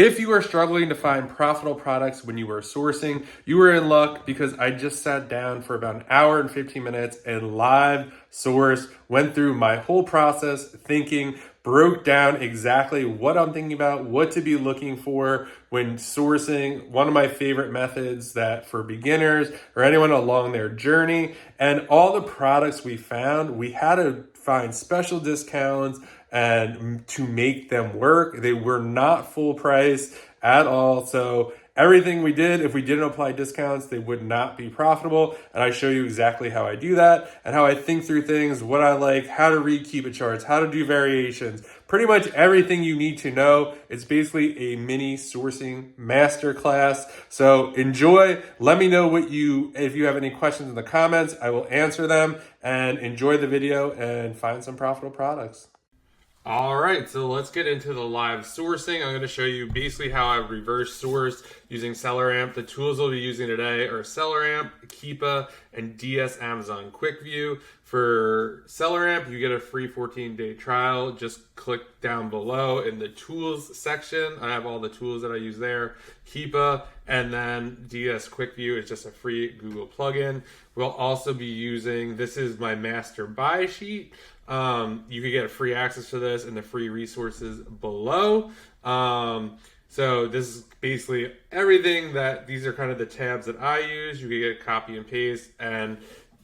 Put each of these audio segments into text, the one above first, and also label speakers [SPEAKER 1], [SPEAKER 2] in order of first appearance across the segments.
[SPEAKER 1] If you are struggling to find profitable products when you are sourcing, you are in luck because I just sat down for about an hour and 15 minutes and live sourced, went through my whole process thinking, broke down exactly what I'm thinking about, what to be looking for when sourcing, one of my favorite methods that for beginners or anyone along their journey, and all the products we found, we had to find special discounts and to make them work. They were not full price at all. So everything we did, if we didn't apply discounts, they would not be profitable. And I show you exactly how I do that and how I think through things, what I like, how to read keep-it charts, how to do variations, pretty much everything you need to know. It's basically a mini sourcing masterclass. So enjoy. Let me know if you have any questions in the comments. I will answer them, and enjoy the video and find some profitable products. All right, so let's get into the live sourcing. I'm going to show you basically how I reverse source using SellerAmp. The tools we'll be using today are SellerAmp, Keepa, and DS Amazon Quick View. For SellerAmp, you get a free 14-day trial. Just click down below in the tools section. I have all the tools that I use there. Keepa and then DS Quick View is just a free Google plugin. We'll also be using, this is my master buy sheet. You can get free access to this in the free resources below. So this is basically everything these are kind of the tabs that I use. You can get copy and paste, and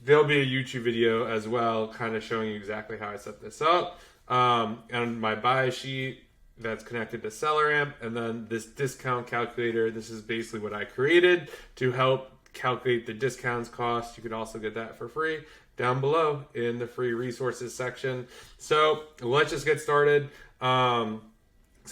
[SPEAKER 1] there'll be a YouTube video as well, kind of showing you exactly how I set this up. And my buy sheet that's connected to SellerAmp, and then this discount calculator. This is basically what I created to help calculate the discounts cost. You can also get that for free down below in the free resources section. So let's just get started. So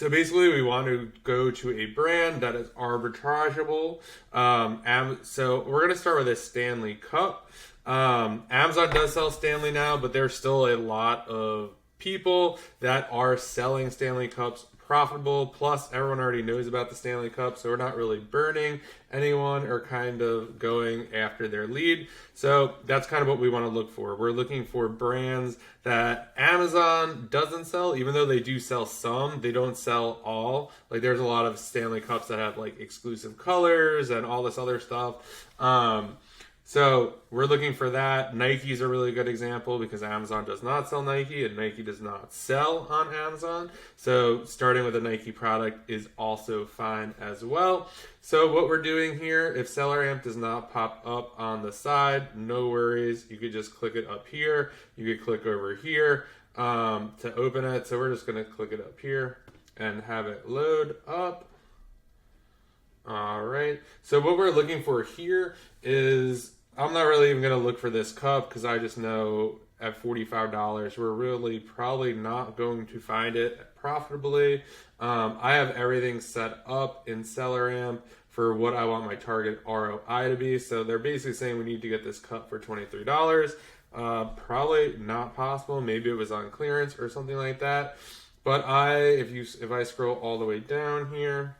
[SPEAKER 1] basically we want to go to a brand that is arbitrageable. So we're going to start with a Stanley Cup. Amazon does sell Stanley now, but there's still a lot of people that are selling Stanley Cups profitable. Plus everyone already knows about the Stanley Cup, so we're not really burning anyone or kind of going after their lead. So that's kind of what we want to look for. We're looking for brands that Amazon doesn't sell. Even though they do sell some, they don't sell all. Like there's a lot of Stanley Cups that have like exclusive colors and all this other stuff. So we're looking for that. Nike's a really good example because Amazon does not sell Nike and Nike does not sell on Amazon. So starting with a Nike product is also fine as well. So what we're doing here, if SellerAmp does not pop up on the side, no worries. You could just click it up here. You could click over here to open it. So we're just going to click it up here and have it load up. All right. So what we're looking for here is, I'm not really even going to look for this cup because I just know at $45, we're really probably not going to find it profitably. I have everything set up in SellerAmp for what I want my target ROI to be. So they're basically saying we need to get this cup for $23. Probably not possible. Maybe it was on clearance or something like that. But if I scroll all the way down here,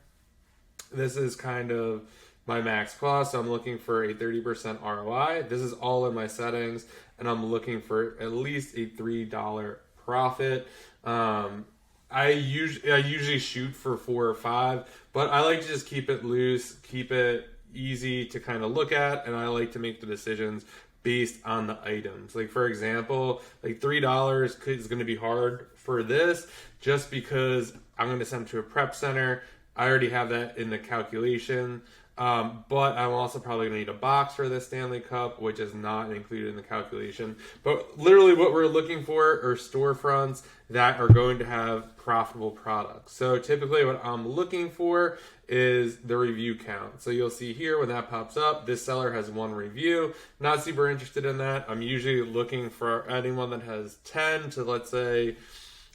[SPEAKER 1] this is kind of my max cost. So I'm looking for a 30% ROI. This is all in my settings, and I'm looking for at least a $3 profit. I usually shoot for 4 or 5, but I like to just keep it loose, keep it easy to kind of look at, and I like to make the decisions based on the items. Like for example, like $3 is going to be hard for this just because I'm going to send it to a prep center. I already have that in the calculation. But I'm also probably going to need a box for this Stanley Cup, which is not included in the calculation. But literally what we're looking for are storefronts that are going to have profitable products. So typically what I'm looking for is the review count. So you'll see here when that pops up, this seller has 1 review. Not super interested in that. I'm usually looking for anyone that has 10 to, let's say,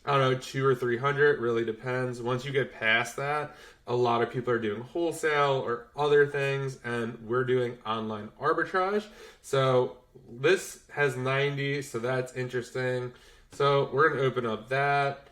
[SPEAKER 1] I don't know, 200 or 300, really depends. Once you get past that, a lot of people are doing wholesale or other things, and we're doing online arbitrage. So this has 90, so that's interesting. So we're going to open up that.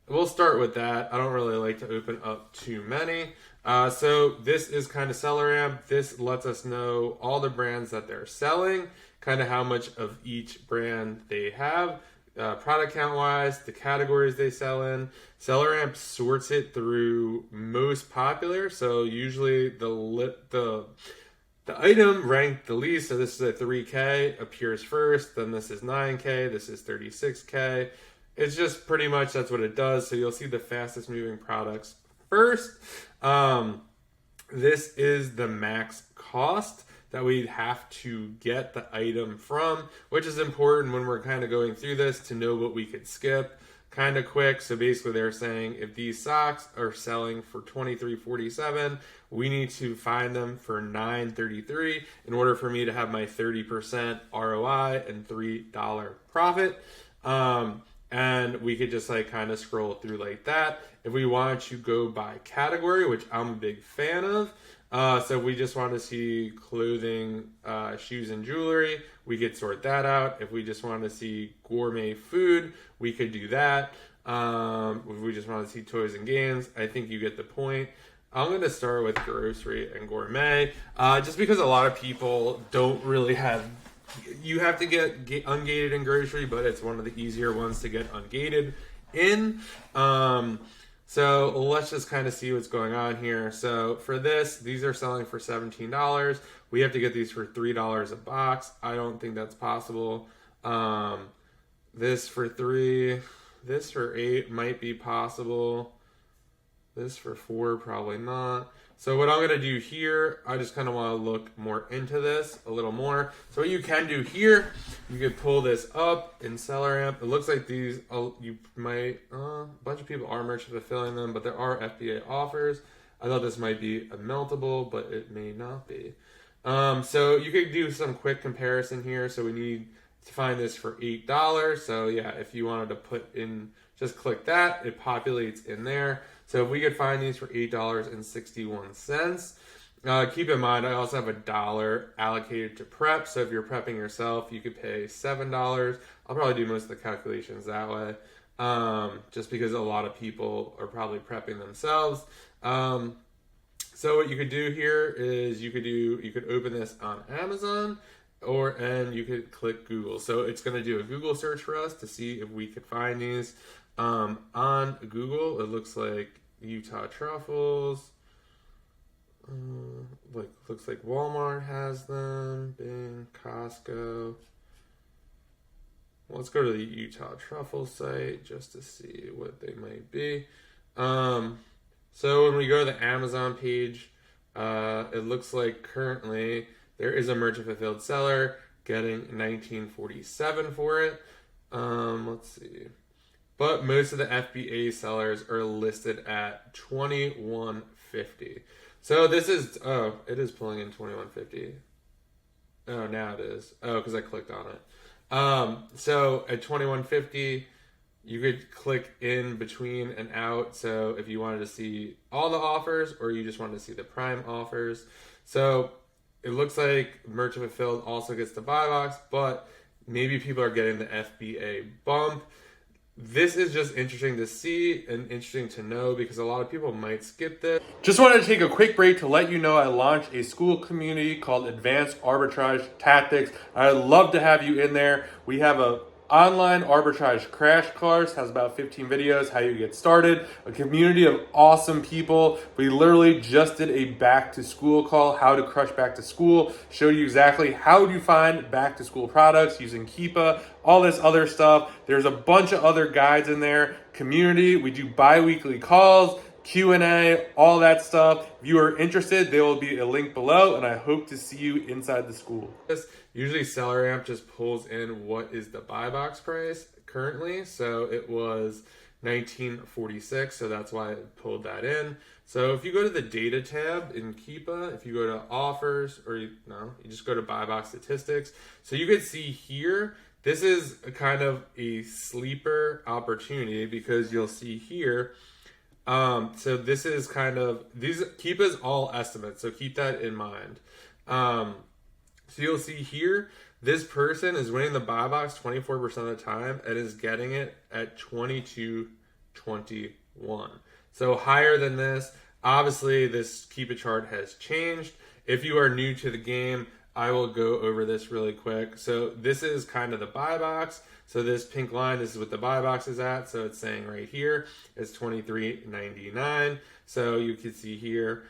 [SPEAKER 1] We'll start with that. I don't really like to open up too many. So this is kind of SellerAmp. This lets us know all the brands that they're selling, kind of how much of each brand they have. product count wise, the categories they sell in. SellerAmp sorts it through most popular. So usually the item ranked the least, so this is a 3K, appears first, then this is 9K, this is 36K. It's just pretty much that's what it does. So you'll see the fastest moving products first. This is the max cost that we'd have to get the item from, which is important when we're kind of going through this to know what we could skip kind of quick. So basically they're saying if these socks are selling for $23.47, we need to find them for $9.33 in order for me to have my 30% ROI and $3 profit. And we could just like kind of scroll through like that. If we want to go by category, which I'm a big fan of, so if we just want to see clothing, shoes, and jewelry, we could sort that out. If we just want to see gourmet food, we could do that. If we just want to see toys and games, I think you get the point. I'm going to start with grocery and gourmet, just because a lot of people don't really have. You have to get ungated in grocery, but it's one of the easier ones to get ungated in. So let's just kind of see what's going on here. So for this, these are selling for $17. We have to get these for $3 a box. I don't think that's possible. This for $3, this for $8 might be possible. This for $4, probably not. So what I'm going to do here, I just kind of want to look more into this a little more. So what you can do here, you could pull this up in SellerAmp. It looks like these, you might, a bunch of people are merchant fulfilling them, but there are FBA offers. I thought this might be a meltable, but it may not be. So you could do some quick comparison here. So we need to find this for $8. So yeah, if you wanted to put in, just click that, it populates in there. So if we could find these for $8.61, keep in mind, I also have $1 allocated to prep. So if you're prepping yourself, you could pay $7. I'll probably do most of the calculations that way, just because a lot of people are probably prepping themselves. So what you could do here is you could open this on Amazon, and you could click Google. So it's going to do a Google search for us to see if we could find these. On Google, it looks like Utah truffles. Looks like Walmart has them. Bing, Costco. Let's go to the Utah truffle site just to see what they might be. So when we go to the Amazon page, it looks like currently there is a merchant fulfilled seller getting $19.47 for it. Let's see. But most of the FBA sellers are listed at $21.50. So this is, it is pulling in $21.50. Oh, now it is. Oh, because I clicked on it. So at $21.50, you could click in between and out. So if you wanted to see all the offers or you just wanted to see the prime offers. So it looks like merchant fulfilled also gets the buy box, but maybe people are getting the FBA bump. This is just interesting to see and interesting to know because a lot of people might skip this. Just wanted to take a quick break to let you know I launched a school community called Advanced Arbitrage Tactics. I'd love to have you in there. We have a online arbitrage crash course, has about 15 videos, how you get started, a community of awesome people. We literally just did a back to school call, how to crush back to school, showed you exactly how to find back to school products using Keepa, all this other stuff. There's a bunch of other guides in there. Community, we do bi-weekly calls, Q&A, all that stuff. If you are interested, there will be a link below, and I hope to see you inside the school. Usually SellerAmp just pulls in what is the buy box price currently. So it was $19.46, so that's why it pulled that in. So if you go to the data tab in Keepa, if you go to offers, or you just go to buy box statistics. So you could see here, this is a kind of a sleeper opportunity because you'll see here, so this is kind of, Keepa's all estimates, so keep that in mind. So you'll see here, this person is winning the buy box 24% of the time and is getting it at 22.21. So higher than this. Obviously, this Keepa chart has changed. If you are new to the game, I will go over this really quick. So this is kind of the buy box. So this pink line, this is what the buy box is at. So it's saying right here is $23.99. So you can see here,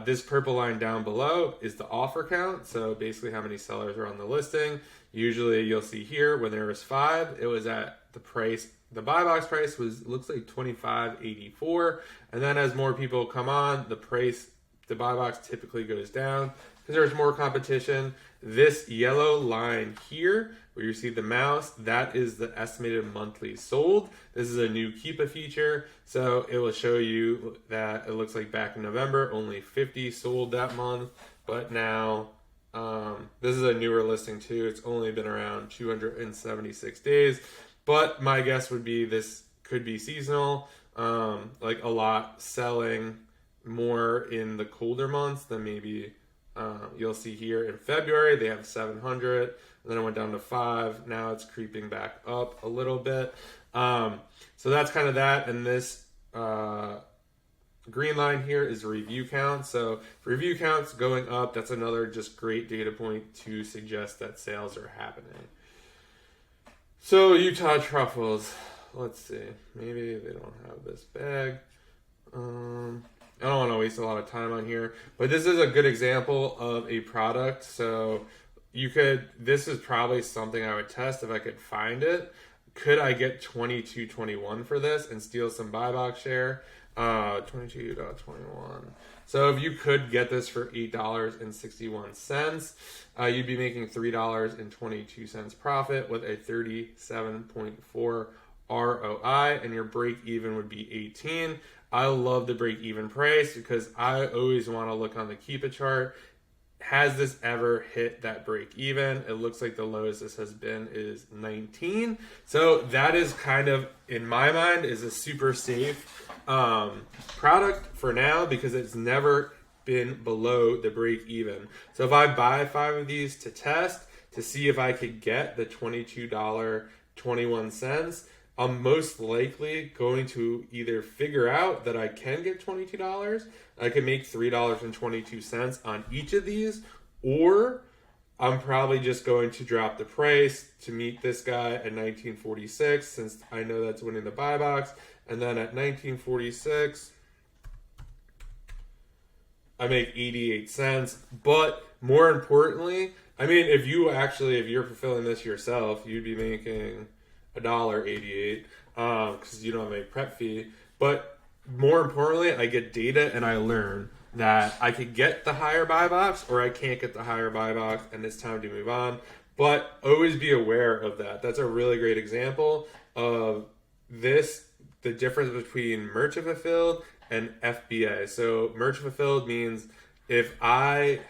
[SPEAKER 1] this purple line down below is the offer count. So basically how many sellers are on the listing. Usually you'll see here when there was 5, it was at the price. The buy box price looks like $25.84. And then as more people come on, the buy box typically goes down because there's more competition. This yellow line here, where you see the mouse, that is the estimated monthly sold. This is a new Keepa feature. So it will show you that it looks like back in November, only 50 sold that month. But now, this is a newer listing too. It's only been around 276 days. But my guess would be this could be seasonal, like a lot selling more in the colder months than maybe you'll see here in February. They have 700, and then it went down to 5. Now it's creeping back up a little bit. So that's kind of that. And this green line here is review count. So review counts going up, that's another just great data point to suggest that sales are happening. So Utah truffles, let's see, maybe they don't have this bag. I don't want to waste a lot of time on here, but this is a good example of a product. So this is probably something I would test if I could find it. Could I get 22.21 for this and steal some buy box share? 22.21. So if you could get this for $8.61, you'd be making $3.22 profit with a 37.4 ROI, and your break even would be 18. I love the break even price because I always want to look on the Keepa chart. Has this ever hit that break even? It looks like the lowest this has been is 19. So that is kind of, in my mind, is a super safe product for now because it's never been below the break even. So if I buy 5 of these to test to see if I could get the $22.21, I'm most likely going to either figure out that I can get $22, I can make $3.22 on each of these, or I'm probably just going to drop the price to meet this guy at 1946 since I know that's winning the buy box. And then at 1946, I make 88 cents. But more importantly, I mean, if you're fulfilling this yourself, you'd be making $1.88 because you don't have a prep fee. But more importantly, I get data and I learn that I could get the higher buy box or I can't get the higher buy box and it's time to move on. But always be aware of that. That's a really great example of this, the difference between merchant fulfilled and FBA. So merchant fulfilled means if I'm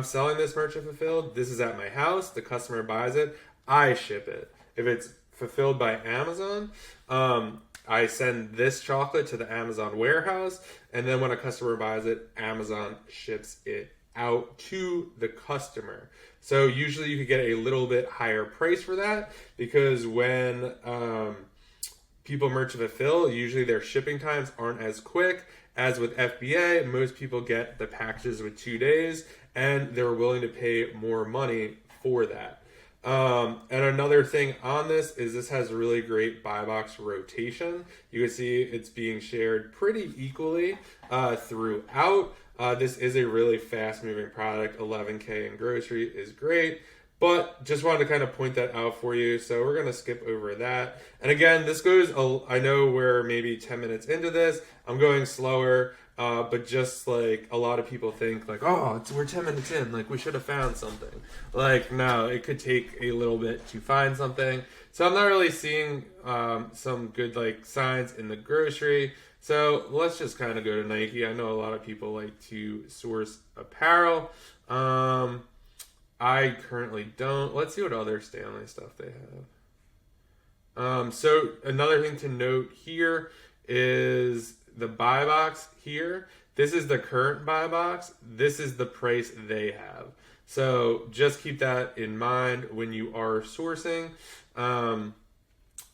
[SPEAKER 1] selling this merchant fulfilled, this is at my house, the customer buys it, I ship it. If it's fulfilled by Amazon, I send this chocolate to the Amazon warehouse, and then when a customer buys it, Amazon ships it out to the customer. So usually you could get a little bit higher price for that because when people merchant fulfill, usually their shipping times aren't as quick as with FBA. Most people get the packages with 2 days and they're willing to pay more money for that. And another thing on this has really great buy box rotation. You can see it's being shared pretty equally throughout. This is a really fast moving product. 11K in grocery is great, but just wanted to kind of point that out for you. So we're going to skip over that. And again, this goes, I know we're maybe 10 minutes into this. I'm going slower. But just like a lot of people think like, oh, we're 10 minutes in, like we should have found something. Like, no, it could take a little bit to find something. So I'm not really seeing some good like signs in the grocery. So let's just kind of go to Nike. I know a lot of people like to source apparel. I currently don't. Let's see what other Stanley stuff they have. So another thing to note here is the buy box here. This is the current buy box. This is the price they have. So just keep that in mind when you are sourcing.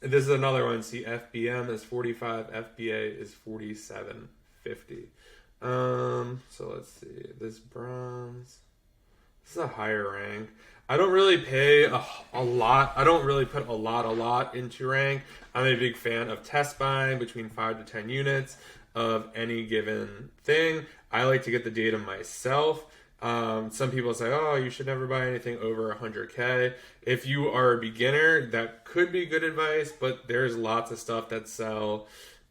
[SPEAKER 1] This is another one. See, FBM is 45. FBA is 47.50. So let's see. This bronze. This is a higher rank. I don't really pay a lot. I don't really put a lot into rank. I'm a big fan of test buying between 5 to 10 units of any given thing. I like to get the data myself. Some people say, oh, you should never buy anything over 100K. If you are a beginner, that could be good advice, but there's lots of stuff that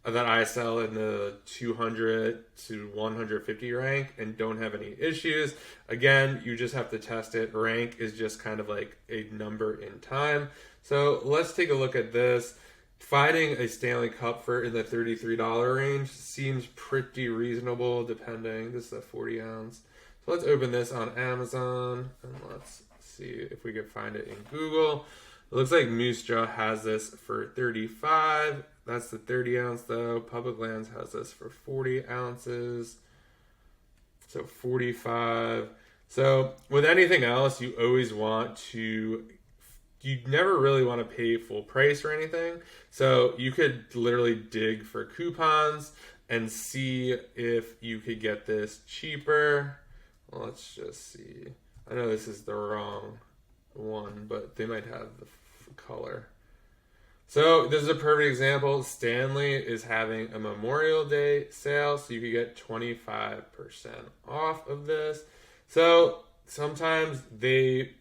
[SPEAKER 1] I sell in the 200 to 150 rank and don't have any issues. Again, you just have to test it. Rank is just kind of like a number in time. So let's take a look at this. Finding a Stanley Cup for in the $33 range seems pretty reasonable depending. This is a 40 ounce. So let's open this on Amazon and let's see if we can find it in Google. It looks like Moose Jaw has this for 35. That's the 30 ounce though. Public Lands has this for 40 ounces. So 45. So with anything else, you never really want to pay full price for anything. So you could literally dig for coupons and see if you could get this cheaper. Let's just see. I know this is the wrong one, but they might have the color. So this is a perfect example. Stanley is having a Memorial Day sale, so you could get 25% off of this. So sometimes it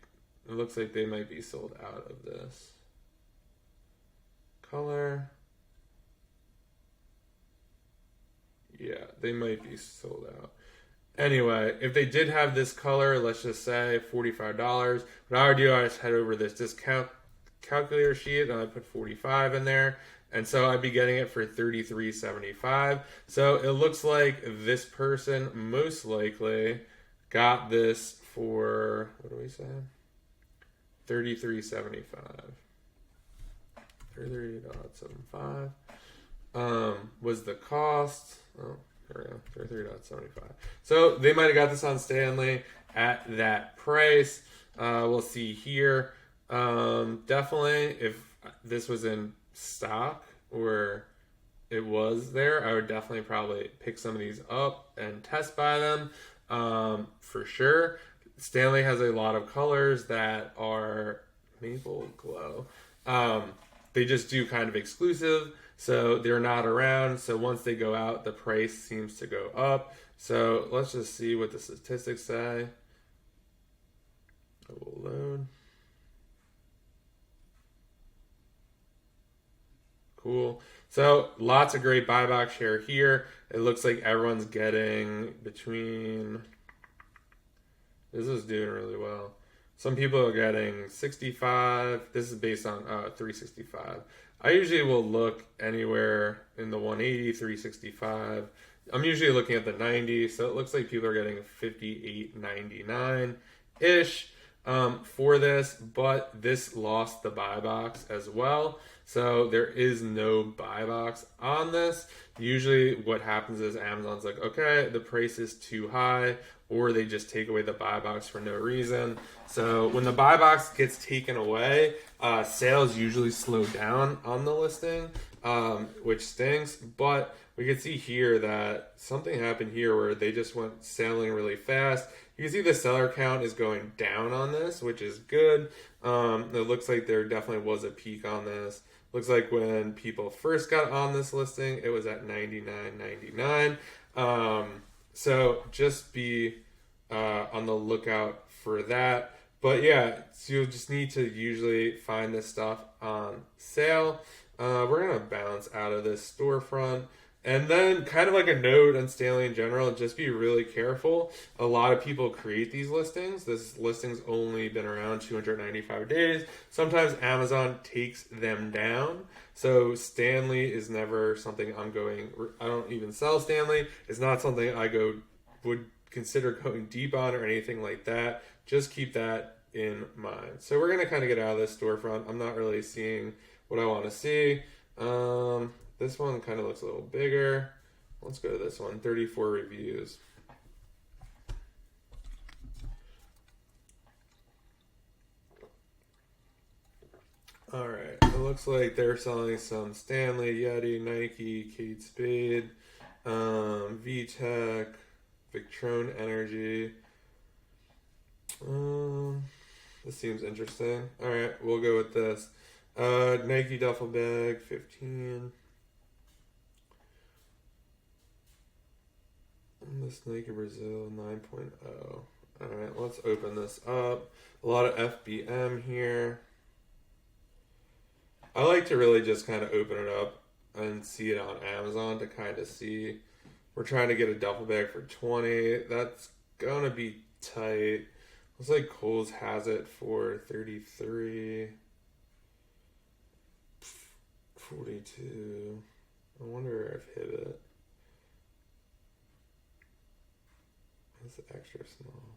[SPEAKER 1] looks like they might be sold out of this color. Yeah, they might be sold out. Anyway, if they did have this color, let's just say $45. What I would do, I just head over this discount calculator sheet and I put 45 in there. And so I'd be getting it for $33.75. So it looks like this person most likely got this for, what do we say? $33.75. $33.75 was the cost. Oh, here we go, $33.75. So they might have got this on Stanley at that price. We'll see here. Definitely, if this was in stock or it was there, I would definitely probably pick some of these up and test buy them for sure. Stanley has a lot of colors that are maple glow. They just do kind of exclusive, so they're not around. So once they go out, the price seems to go up. So let's just see what the statistics say. I will load. Cool. So lots of great buy box share here. It looks like everyone's getting between, this is doing really well. Some people are getting 65. This is based on 365. I usually will look anywhere in the 180, 365. I'm usually looking at the 90, so it looks like people are getting 58.99-ish for this, but this lost the buy box as well. So there is no buy box on this. Usually what happens is Amazon's like, okay, the price is too high, or they just take away the buy box for no reason. So when the buy box gets taken away, sales usually slow down on the listing, which stinks. But we can see here that something happened here where they just went selling really fast. You can see the seller count is going down on this, which is good. It looks like there definitely was a peak on this. Looks like when people first got on this listing, it was at $99.99. So just be on the lookout for that. But yeah, so you'll just need to usually find this stuff on sale. We're going to bounce out of this storefront. And then kind of like a note on Stanley in general, just be really careful. A lot of people create these listings. This listing's only been around 295 days. Sometimes Amazon takes them down. So Stanley is never something I don't even sell Stanley. It's not something I would consider going deep on or anything like that. Just keep that in mind. So we're going to kind of get out of this storefront. I'm not really seeing what I want to see. This one kind of looks a little bigger. Let's go to this one, 34 reviews. All right, it looks like they're selling some Stanley, Yeti, Nike, Kate Spade, VTech, Victron Energy. This seems interesting. All right, we'll go with this. Nike duffel bag, 15. And this Nike Brazil 9.0. All right, let's open this up. A lot of FBM here. I like to really just kind of open it up and see it on Amazon to kind of see. We're trying to get a duffel bag for 20. That's gonna be tight. Looks like Kohl's has it for 33. 42. I wonder if hit it. It's extra small.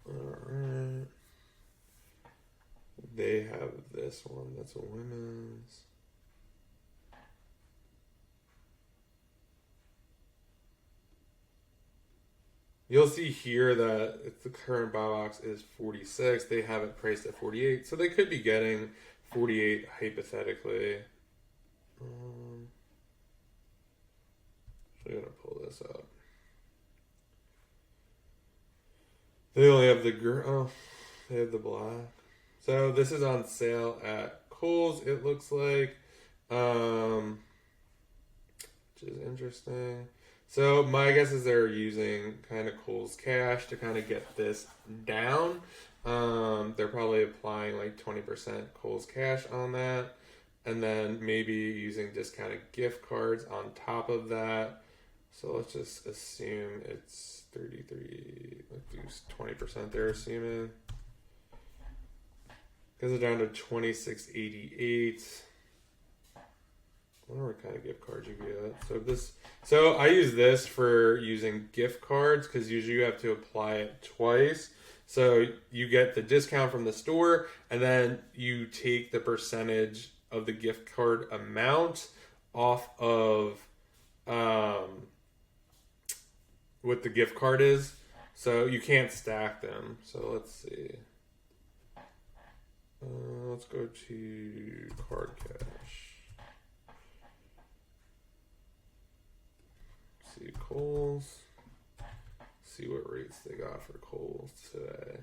[SPEAKER 1] Alright. They have this one. That's a women's. You'll see here that if the current buy box is 46, they have it priced at 48, so they could be getting 48 hypothetically. I'm gonna pull this up. They only have they have the black. So this is on sale at Kohl's, it looks like, which is interesting. So my guess is they're using kind of Kohl's cash to kind of get this down. They're probably applying like 20% Kohl's cash on that, and then maybe using discounted gift cards on top of that. So let's just assume it's 33. Let's do 20% they're assuming. Goes it down to 26.88. I wonder what kind of gift cards you get. So I use this for using gift cards because usually you have to apply it twice. So you get the discount from the store, and then you take the percentage of the gift card amount off of what the gift card is. So you can't stack them. So let's see. Let's go to card cash. See Kohl's. See what rates they got for Kohl's today.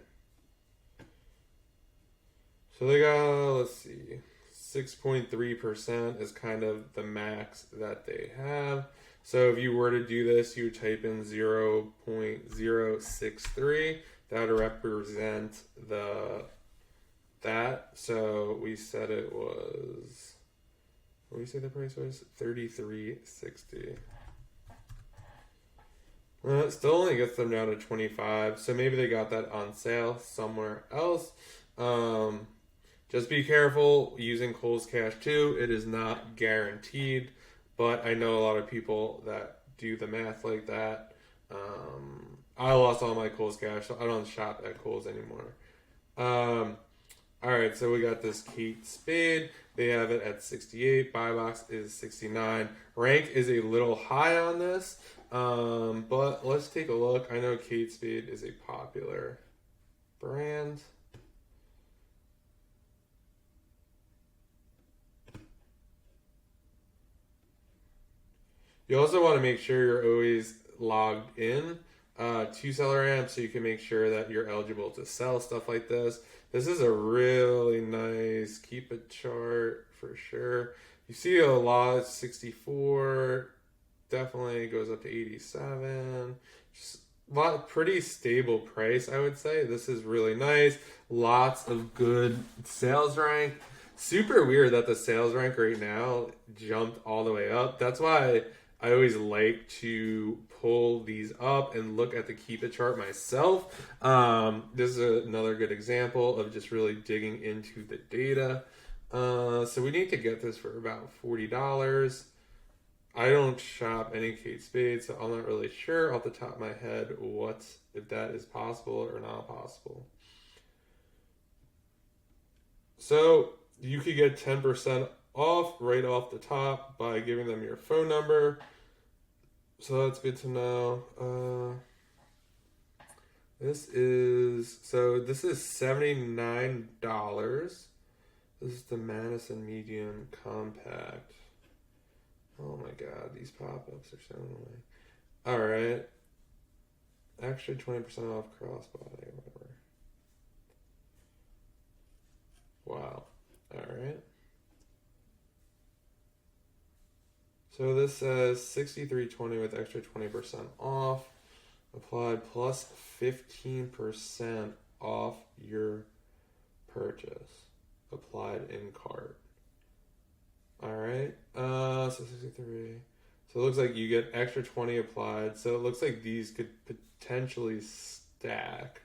[SPEAKER 1] So they got, let's see, 6.3% is kind of the max that they have. So if you were to do this, you would type in 0.063. That would represent that. So we said it was, what did we say the price was? $33.60. It still only gets them down to 25, so maybe they got that on sale somewhere else. Just be careful using Kohl's cash too. It is not guaranteed, but I know a lot of people that do the math like that. I lost all my Kohl's cash, so I don't shop at Kohl's anymore. All right, so we got this Kate Spade. They have it at 68. Buy box is 69. Rank is a little high on this, but let's take a look. I know Kate Spade is a popular brand. You also want to make sure you're always logged in to SellerAmp so you can make sure that you're eligible to sell stuff like this. This is a really nice keep it chart for sure. You see a lot, 64, definitely goes up to 87. Just a lot, pretty stable price, I would say. This is really nice. Lots of good sales rank. Super weird that the sales rank right now jumped all the way up. That's why I always like to pull these up and look at the keep it chart myself. This is another good example of just really digging into the data. So we need to get this for about $40. I don't shop any Kate Spade, so I'm not really sure off the top of my head if that is possible or not possible. So you could get 10% off right off the top by giving them your phone number. So that's good to know. This is $79. This is the Madison Medium Compact. Oh my god, these pop-ups are so annoying. Alright. Extra 20% off crossbody, whatever. Wow. All right. So this says $63.20 with extra 20% off. Applied plus 15% off your purchase. Applied in cart. All right. So 63. So it looks like you get extra 20 applied. So it looks like these could potentially stack.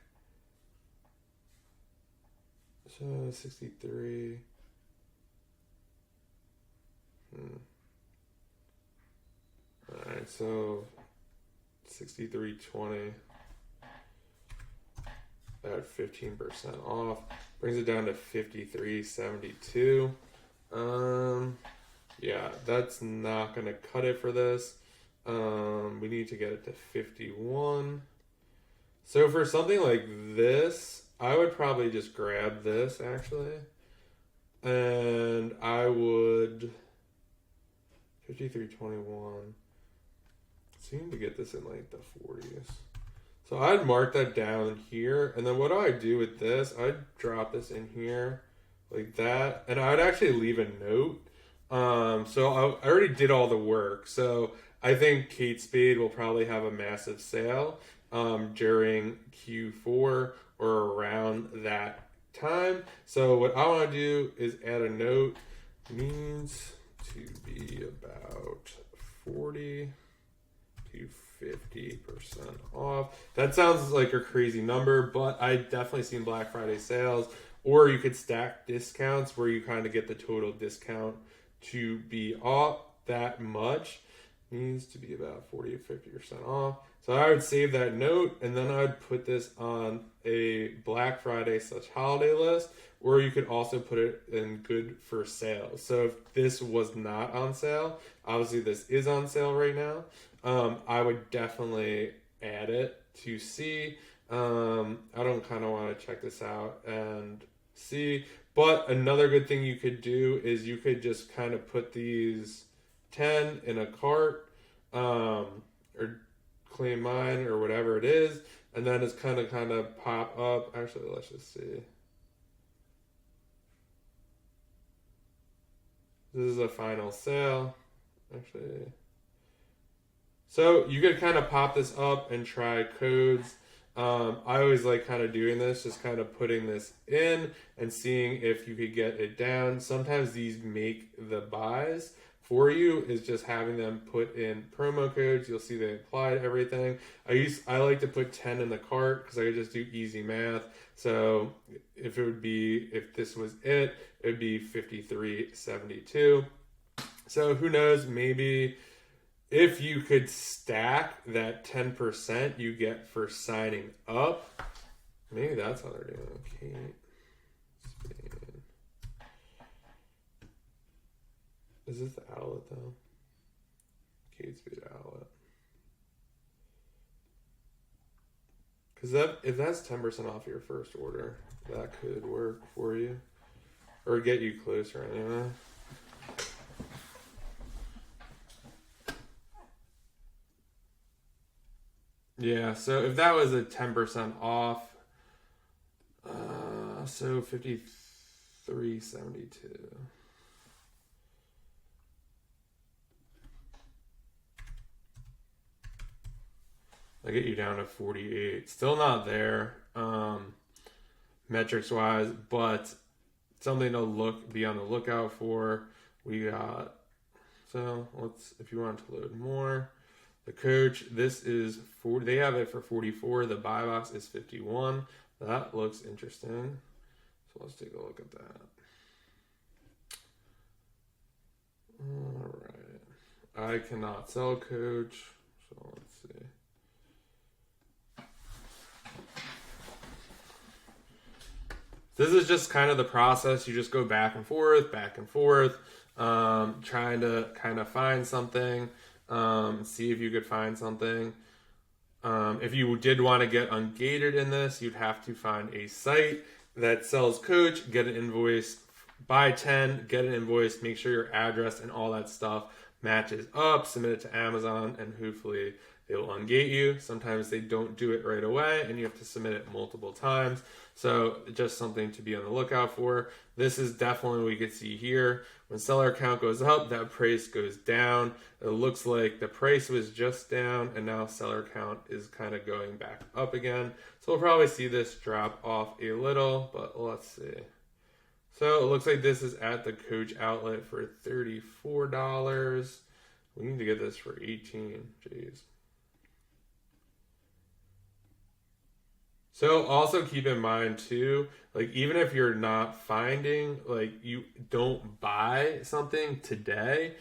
[SPEAKER 1] So 63. All right. So 63.20 at 15% off brings it down to 53.72. Yeah, that's not gonna cut it for this. We need to get it to 51. So for something like this, I would probably just grab this actually, and I would 53.21. Seem to get this in like the 40s. So I'd mark that down here, and then what do I do with this? I'd drop this in here like that, and I'd actually leave a note. So I already did all the work. So I think Kate Spade will probably have a massive sale during Q4 or around that time. So what I want to do is add a note. Needs to be about 40 to 50% off. That sounds like a crazy number, but I definitely seen Black Friday sales. Or you could stack discounts where you kind of get the total discount to be off that much. Needs to be about 40 to 50% off. So I would save that note, and then I'd put this on a Black Friday / holiday list, or you could also put it in good for sale. So if this was not on sale, obviously this is on sale right now, I would definitely add it to see. I don't kind of want to check this out and see. But another good thing you could do is you could just kind of put these 10 in a cart, or claim mine or whatever it is, and then it's kind of pop up. Actually, let's just see. This is a final sale. Actually, so you could kind of pop this up and try codes. I always like kind of doing this, just kind of putting this in and seeing if you could get it down. Sometimes these make the buys for you, is just having them put in promo codes. You'll see they applied everything. I like to put 10 in the cart because I could just do easy math. So if this was it would be 53.72. So who knows, maybe if you could stack that 10% you get for signing up, maybe that's how they're doing it. Kate Spade. Is this the outlet though? Kate Spade outlet. Because if that's 10% off your first order, that could work for you. Or get you closer anyway. Yeah, so if that was a 10% off, so 53.72. I get you down to 48. Still not there, metrics wise, but something to be on the lookout for. We got, so if you want to load more. The coach, this is 40. They have it for 44. The buy box is 51. That looks interesting. So let's take a look at that. All right. I cannot sell coach. So let's see. This is just kind of the process. You just go back and forth, trying to kind of find something. See if you could find something. If you did want to get ungated in this, you'd have to find a site that sells coach, get an invoice, buy 10, get an invoice, make sure your address and all that stuff matches up, submit it to Amazon, and hopefully they will ungate you. Sometimes they don't do it right away and you have to submit it multiple times. So just something to be on the lookout for. This is definitely what we can see here. When seller count goes up, that price goes down. It looks like the price was just down and now seller count is kind of going back up again. So we'll probably see this drop off a little, but let's see. So it looks like this is at the Coach outlet for $34. We need to get this for $18. Jeez. So also keep in mind too, like even if you're not finding, like you don't buy something today,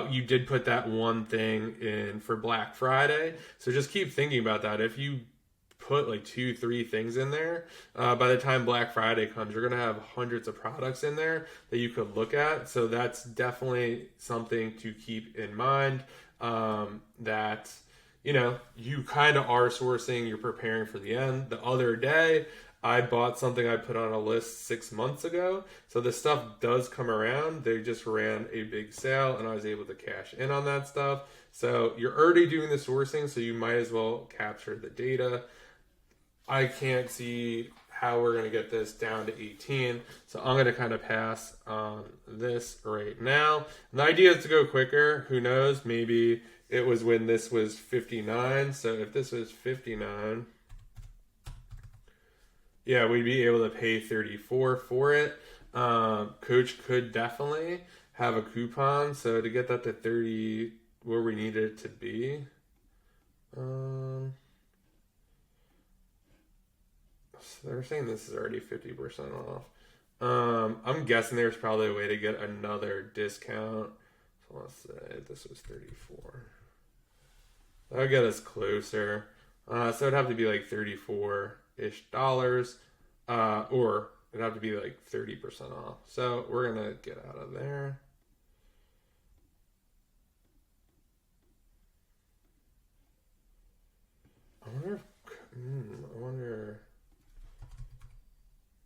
[SPEAKER 1] you did put that one thing in for Black Friday. So just keep thinking about that. If you put like 2-3 things in there, by the time Black Friday comes, you're gonna have hundreds of products in there that you could look at. So that's definitely something to keep in mind, that you know, you kind of are sourcing, you're preparing for the end. The other day, I bought something I put on a list 6 months ago. So this stuff does come around. They just ran a big sale and I was able to cash in on that stuff. So you're already doing the sourcing, so you might as well capture the data. I can't see how we're going to get this down to 18. So I'm going to kind of pass on this right now. And the idea is to go quicker. Who knows? Maybe it was when this was 59. So if this was 59, yeah, we'd be able to pay 34 for it. Coach could definitely have a coupon. So to get that to 30, where we need it to be. So they're saying this is already 50% off. I'm guessing there's probably a way to get another discount. So let's say this was 34. That'll get us closer. So it'd have to be like $34-ish, or it'd have to be like 30% off. So we're gonna get out of there. I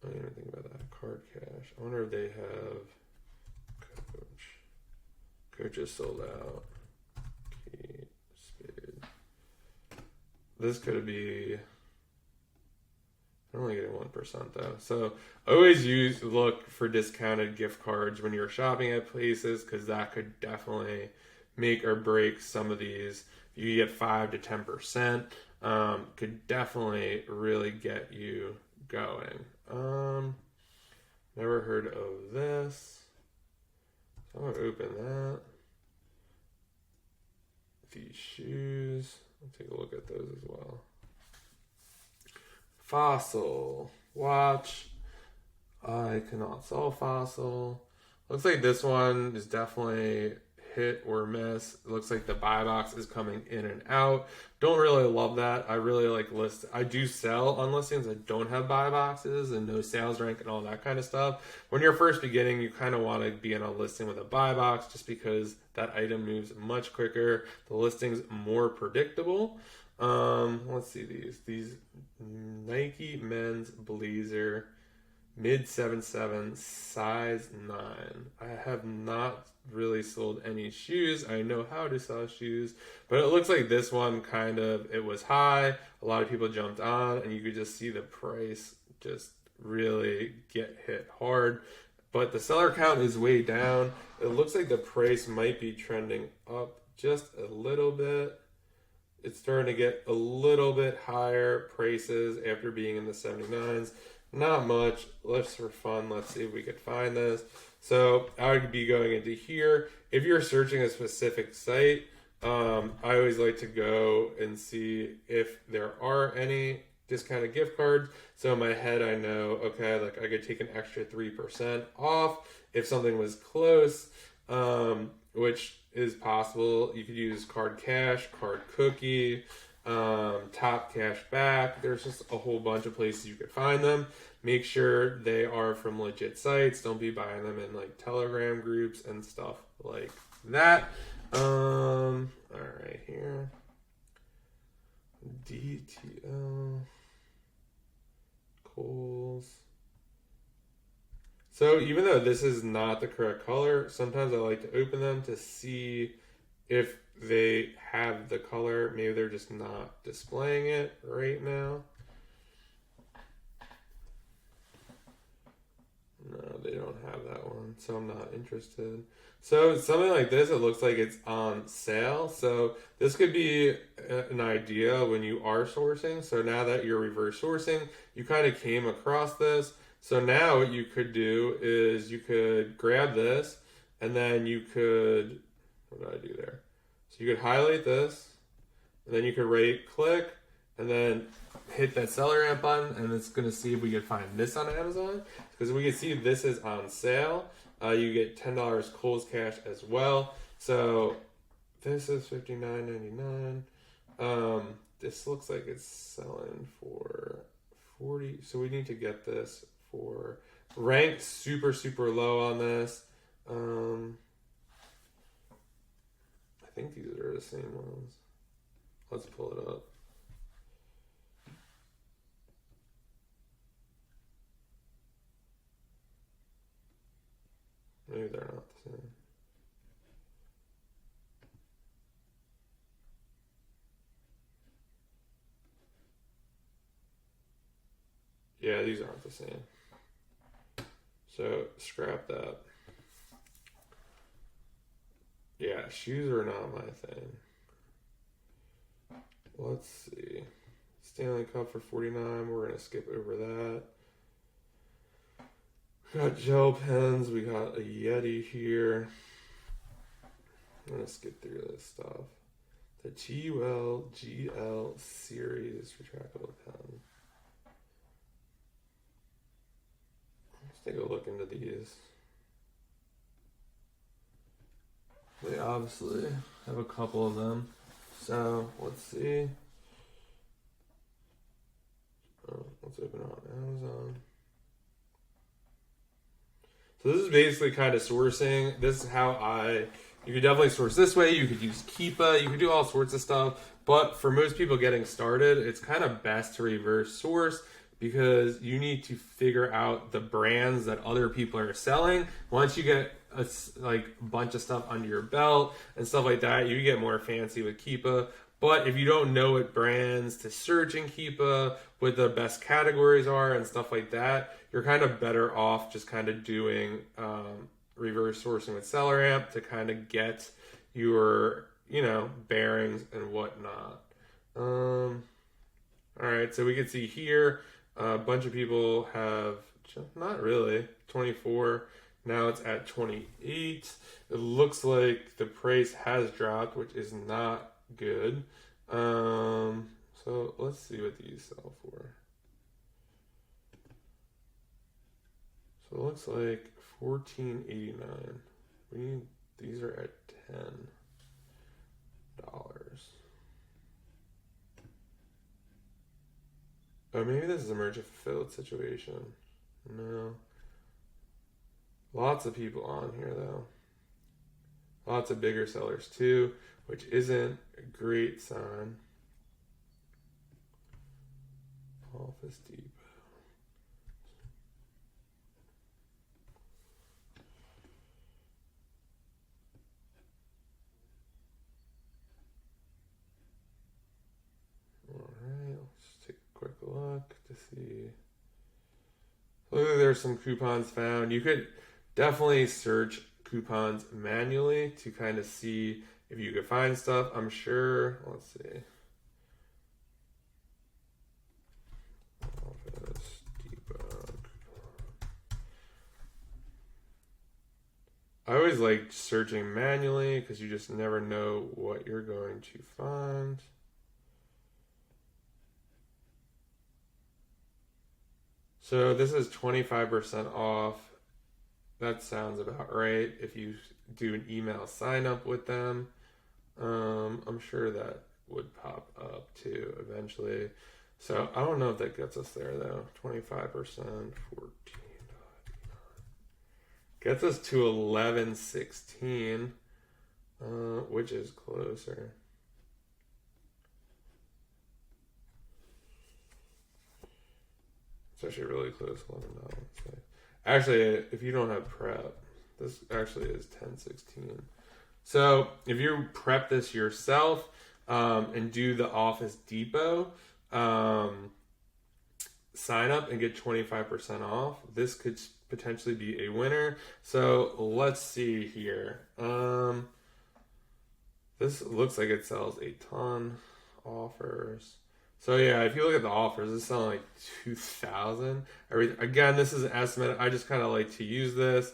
[SPEAKER 1] don't even think about that. Card cash. I wonder if they have Coach. Coach is sold out. Key, Spade. This could be. I'm only getting 1% though. So always look for discounted gift cards when you're shopping at places, because that could definitely make or break some of these. If you get 5 to 10%, could definitely really get you going. Never heard of this. So I'm gonna open that. These shoes. I'll take a look at those as well. Fossil watch. I cannot sell Fossil. Looks like this one is definitely hit or miss. It looks like the buy box is coming in and out. Don't really love that. I really like list. I do sell on listings that don't have buy boxes and no sales rank and all that kind of stuff. When you're first beginning, you kind of want to be in a listing with a buy box just because that item moves much quicker. The listing's more predictable. Let's see these Nike men's blazer, mid 7.7, size 9. I have not really sold any shoes. I know how to sell shoes, but it looks like this one it was high. A lot of people jumped on and you could just see the price just really get hit hard. But the seller count is way down. It looks like the price might be trending up just a little bit. It's starting to get a little bit higher prices after being in the 79s. Not much. Let's for fun. Let's see if we could find this. So I would be going into here. If you're searching a specific site, I always like to go and see if there are any discounted gift cards. So in my head, I know, okay, like I could take an extra 3% off if something was close, which is possible. You could use Card Cash, Card Cookie, Top Cash Back. There's just a whole bunch of places you could find them. Make sure they are from legit sites. Don't be buying them in like Telegram groups and stuff like that. All right, here. DTL. Kohl's. So even though this is not the correct color, sometimes I like to open them to see if they have the color. Maybe they're just not displaying it right now. No, they don't have that one, so I'm not interested. So something like this, it looks like it's on sale. So this could be an idea when you are sourcing. So now that you're reverse sourcing, you kind of came across this. So now what you could do is you could grab this and then you could, what did I do there? So you could highlight this and then you could right click and then hit that SellerAmp button, and it's going to see if we can find this on Amazon, because we can see this is on sale. You get $10 Kohl's Cash as well. So this is $59.99. This looks like it's selling for 40. So we need to get this for rank super low on this. I think these are the same ones. Let's pull it up. Maybe they're not the same. Yeah, these aren't the same. So scrap that. Yeah, shoes are not my thing. Let's see. Stanley Cup for $49. We're going to skip over that. We got gel pens. We got a Yeti here. I'm going to skip through this stuff. The GUL GL series retractable pen. Let's take a look into these. They obviously have a couple of them. So let's see. Let's open it on Amazon. So this is basically kind of sourcing. This is how you could definitely source this way. You could use Keepa. You could do all sorts of stuff. But for most people getting started, it's kind of best to reverse source, because you need to figure out the brands that other people are selling. Once you get a bunch of stuff under your belt and stuff like that, you get more fancy with Keepa. But if you don't know what brands to search in Keepa, what the best categories are and stuff like that, you're kind of better off just kind of doing reverse sourcing with SellerAmp to kind of get your, bearings and whatnot. All right, so we can see here a bunch of people have, not really, 24. Now it's at 28. It looks like the price has dropped, which is not good. So let's see what these sell for. So it looks like $14.89. These are at $10. Oh, maybe this is a merchant fulfilled situation. No. Lots of people on here though. Lots of bigger sellers too, which isn't a great sign. Office Depot. Alright, let's take a quick look to see. Look, there's some coupons found. You could definitely search coupons manually to kind of see if you could find stuff. I'm sure. Let's see. Office Depot. I always like searching manually because you just never know what you're going to find. So this is 25% off. That sounds about right if you do an email sign up with them. I'm sure that would pop up too eventually. So I don't know if that gets us there though. 25%, 14. Gets us to 11.16, which is closer. It's actually really close, $11. Actually, if you don't have prep, this actually is 10.16. So if you prep this yourself and do the Office Depot sign up and get 25% off, this could potentially be a winner. So let's see here. This looks like it sells a ton. Offers. So yeah, if you look at the offers, it's selling like 2,000. Again, this is an estimate. I just kind of like to use this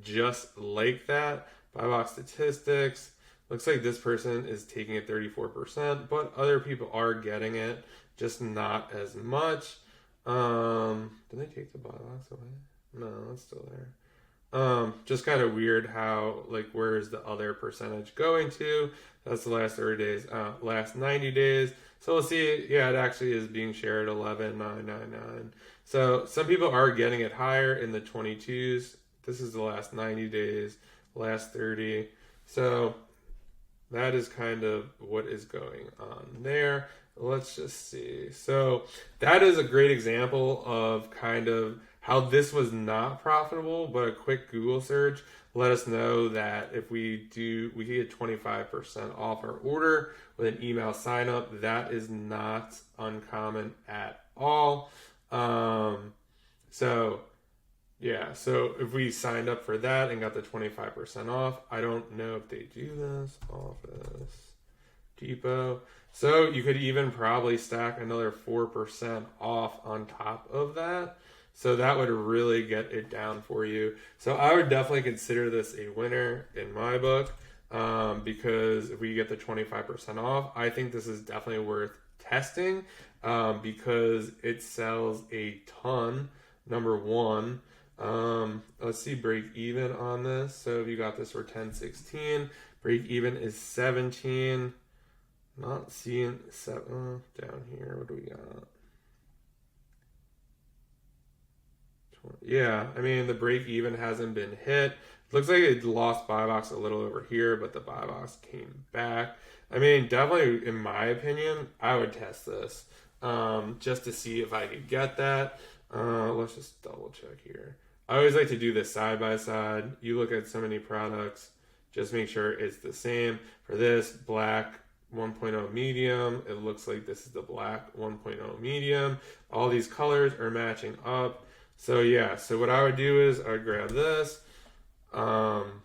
[SPEAKER 1] just like that. Buy box statistics. Looks like this person is taking it 34%, but other people are getting it, just not as much. Did they take the buy box away? No, it's still there. Just kind of weird how, like, where is the other percentage going to? That's the last 30 days, last 90 days. So we'll see. Yeah, it actually is being shared 11,999. So some people are getting it higher in the 22s. This is the last 90 days, last 30. So that is kind of what is going on there. Let's just see. So that is a great example of kind of how this was not profitable, but a quick Google search let us know that if we could get 25% off our order with an email sign up. That is not uncommon at all. So yeah, so if we signed up for that and got the 25% off, I don't know if they do this. Office Depot. So you could even probably stack another 4% off on top of that. So that would really get it down for you. So I would definitely consider this a winner in my book because if we get the 25% off, I think this is definitely worth testing because it sells a ton, number one. Let's see break even on this. So if you got this for 1016, break even is 17. Not seeing 7 down here. What do we got? Yeah, I mean the break even hasn't been hit. Looks like it lost buy box a little over here, but the buy box came back. I mean, definitely in my opinion, I would test this just to see if I could get that. Let's just double check here. I always like to do this side by side. You look at so many products, just make sure it's the same. For this black 1.0 medium, it looks like this is the black 1.0 medium. All these colors are matching up. So yeah, so what I would do is I would grab this and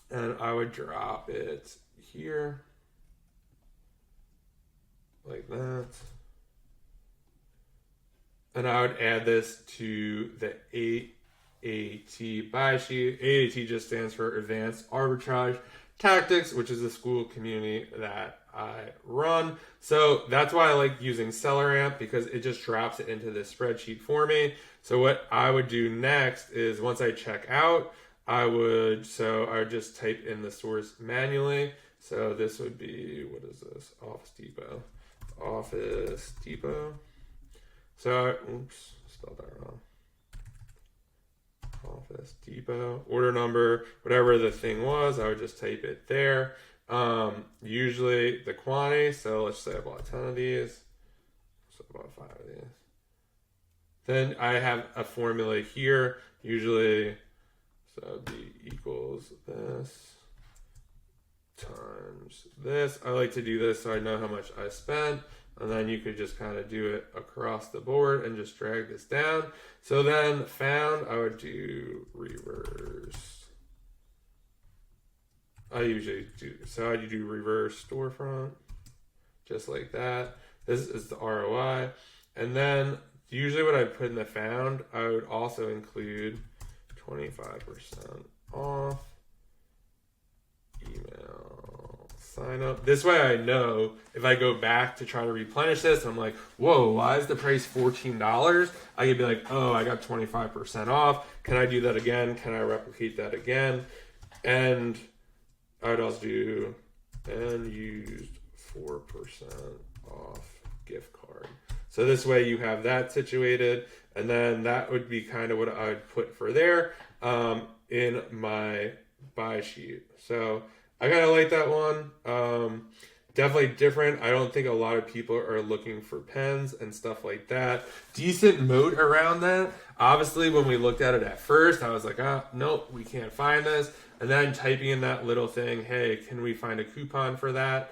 [SPEAKER 1] I would drop it here like that. And I would add this to the AAT buy sheet. AAT just stands for Advanced Arbitrage Tactics, which is a school community that I run. So that's why I like using SellerAmp because it just drops it into this spreadsheet for me. So what I would do next is once I check out, I would just type in the source manually. So this would be, what is this? Office Depot. Office Depot. So, oops, spelled that wrong. Office Depot. Order number, whatever the thing was, I would just type it there. Usually the quantity, so let's say I bought 10 of these. So I bought 5 of these. Then I have a formula here, usually, so it'd be equals this times this. I like to do this so I know how much I spent, and then you could just kind of do it across the board and just drag this down. So then found, I would do reverse. I usually do, so I do reverse storefront, just like that. This is the ROI. And then usually what I put in the found, I would also include 25% off email sign up. This way I know if I go back to try to replenish this, I'm like, whoa, why is the price $14? I could be like, oh, I got 25% off. Can I do that again? Can I replicate that again? And I would also do and used 4% off gift card. So this way you have that situated, and then that would be kind of what I would put for there in my buy sheet. So I kind of like that one. Definitely different. I don't think a lot of people are looking for pens and stuff like that. Decent moat around that. Obviously, when we looked at it at first, I was like, nope, we can't find this. and then typing in that little thing, hey, can we find a coupon for that?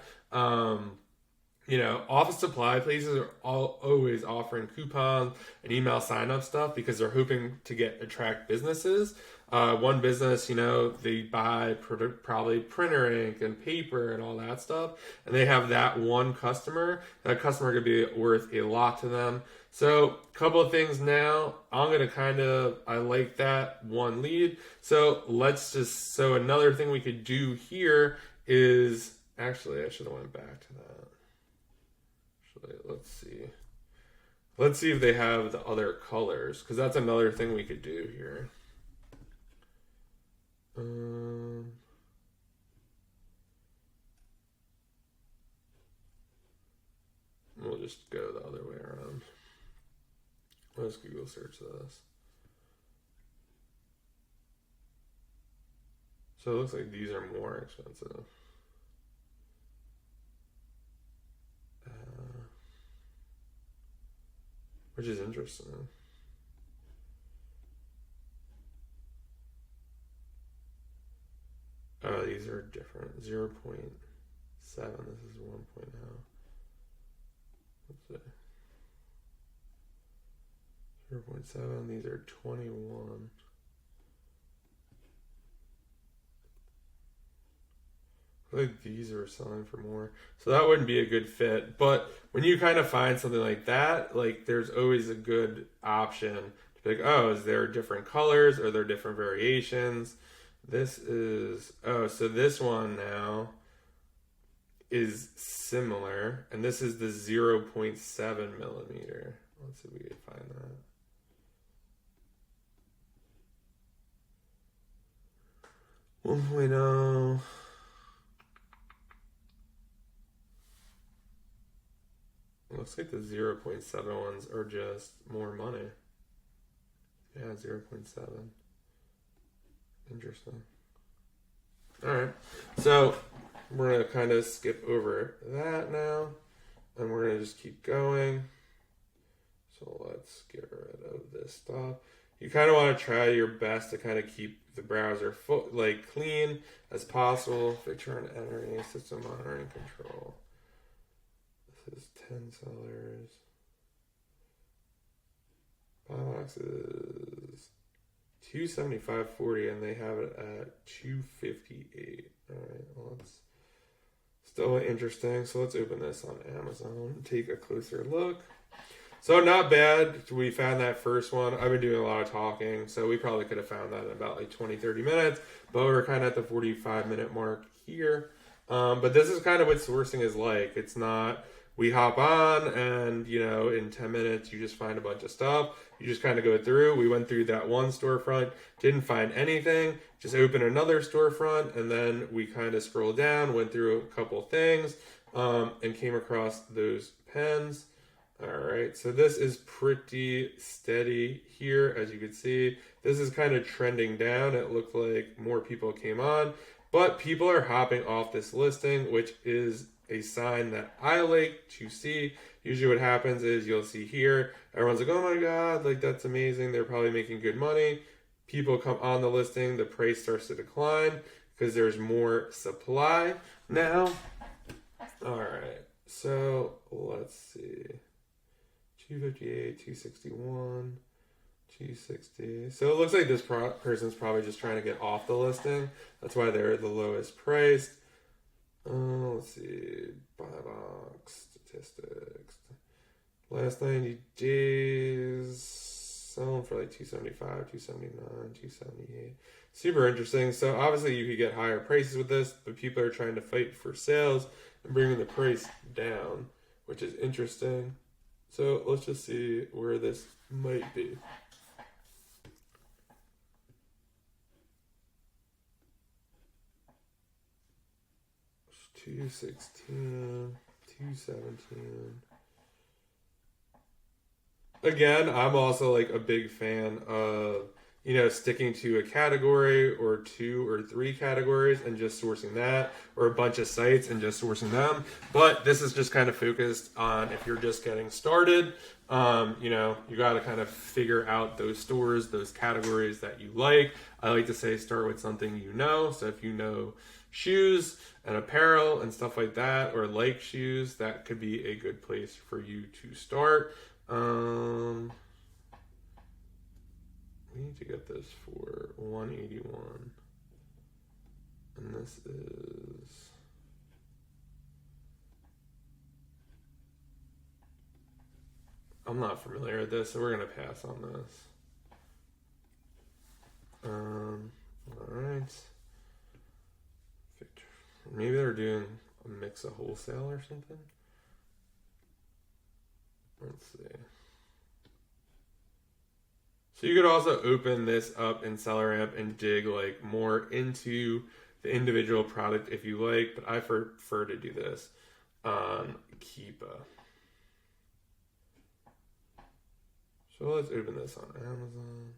[SPEAKER 1] Office supply places are always offering coupons and email sign-up stuff because they're hoping to attract businesses. One business, they buy probably printer ink and paper and all that stuff, and they have that one customer. That customer could be worth a lot to them. So a couple of things now. I'm going to I like that one lead. So another thing we could do here is, actually, I should have went back to that. Let's see if they have the other colors, because that's another thing we could do here. We'll just go the other way around. Let's Google search this. So it looks like these are more expensive. Which is interesting. Oh, these are different. 0.7. This is 1.0. Let's see. 0.7. These are 21. Like these are selling for more, so that wouldn't be a good fit. But when you kind of find something like that, like there's always a good option to be like, oh, is there different colors? Are there different variations? This is, so this one now is similar, and this is the 0.7 millimeter. Let's see if we can find that. 1.0. Looks like the 0.7 ones are just more money. Yeah, 0.7. Interesting. All right. So we're going to kind of skip over that now, and we're going to just keep going. So let's get rid of this stuff. You kind of want to try your best to kind of keep the browser clean as possible. Picture and entering, system monitoring control. This is 10 sellers. Buy box is $275.40, and they have it at $258. All right, well, that's still interesting. So let's open this on Amazon and take a closer look. So not bad. We found that first one. I've been doing a lot of talking, so we probably could have found that in about like 20-30 minutes, but we're kind of at the 45-minute mark here. But this is kind of what sourcing is like. It's not, we hop on and, in 10 minutes, you just find a bunch of stuff. You just kind of go through. We went through that one storefront, didn't find anything, just opened another storefront, and then we kind of scrolled down, went through a couple things, and came across those pens. All right, so this is pretty steady here, as you can see. This is kind of trending down. It looked like more people came on, but people are hopping off this listing, which is a sign that I like to see. Usually what happens is you'll see here, everyone's like, oh my God, like that's amazing. They're probably making good money. People come on the listing, the price starts to decline because there's more supply now. All right, so let's see. 258, 261, 260. So it looks like this person's probably just trying to get off the listing. That's why they're the lowest priced. Let's see. Buy box statistics. Last 90 days, selling for like 275, 279, 278. Super interesting. So obviously you could get higher prices with this, but people are trying to fight for sales and bringing the price down, which is interesting. So let's just see where this might be. It's 216, 217. Again, I'm also like a big fan of sticking to a category or 2 or 3 categories and just sourcing that, or a bunch of sites and just sourcing them. But this is just kind of focused on if you're just getting started. You got to kind of figure out those stores, those categories that you like. I like to say start with something you know. So if you know shoes and apparel and stuff like that, or like shoes, that could be a good place for you to start. We need to get this for 181. And this is... I'm not familiar with this, so we're going to pass on this. Alright. Maybe they're doing a mix of wholesale or something. Let's see. So you could also open this up in SellerAmp and dig like more into the individual product if you like, but I prefer to do this on Keepa. So let's open this on Amazon.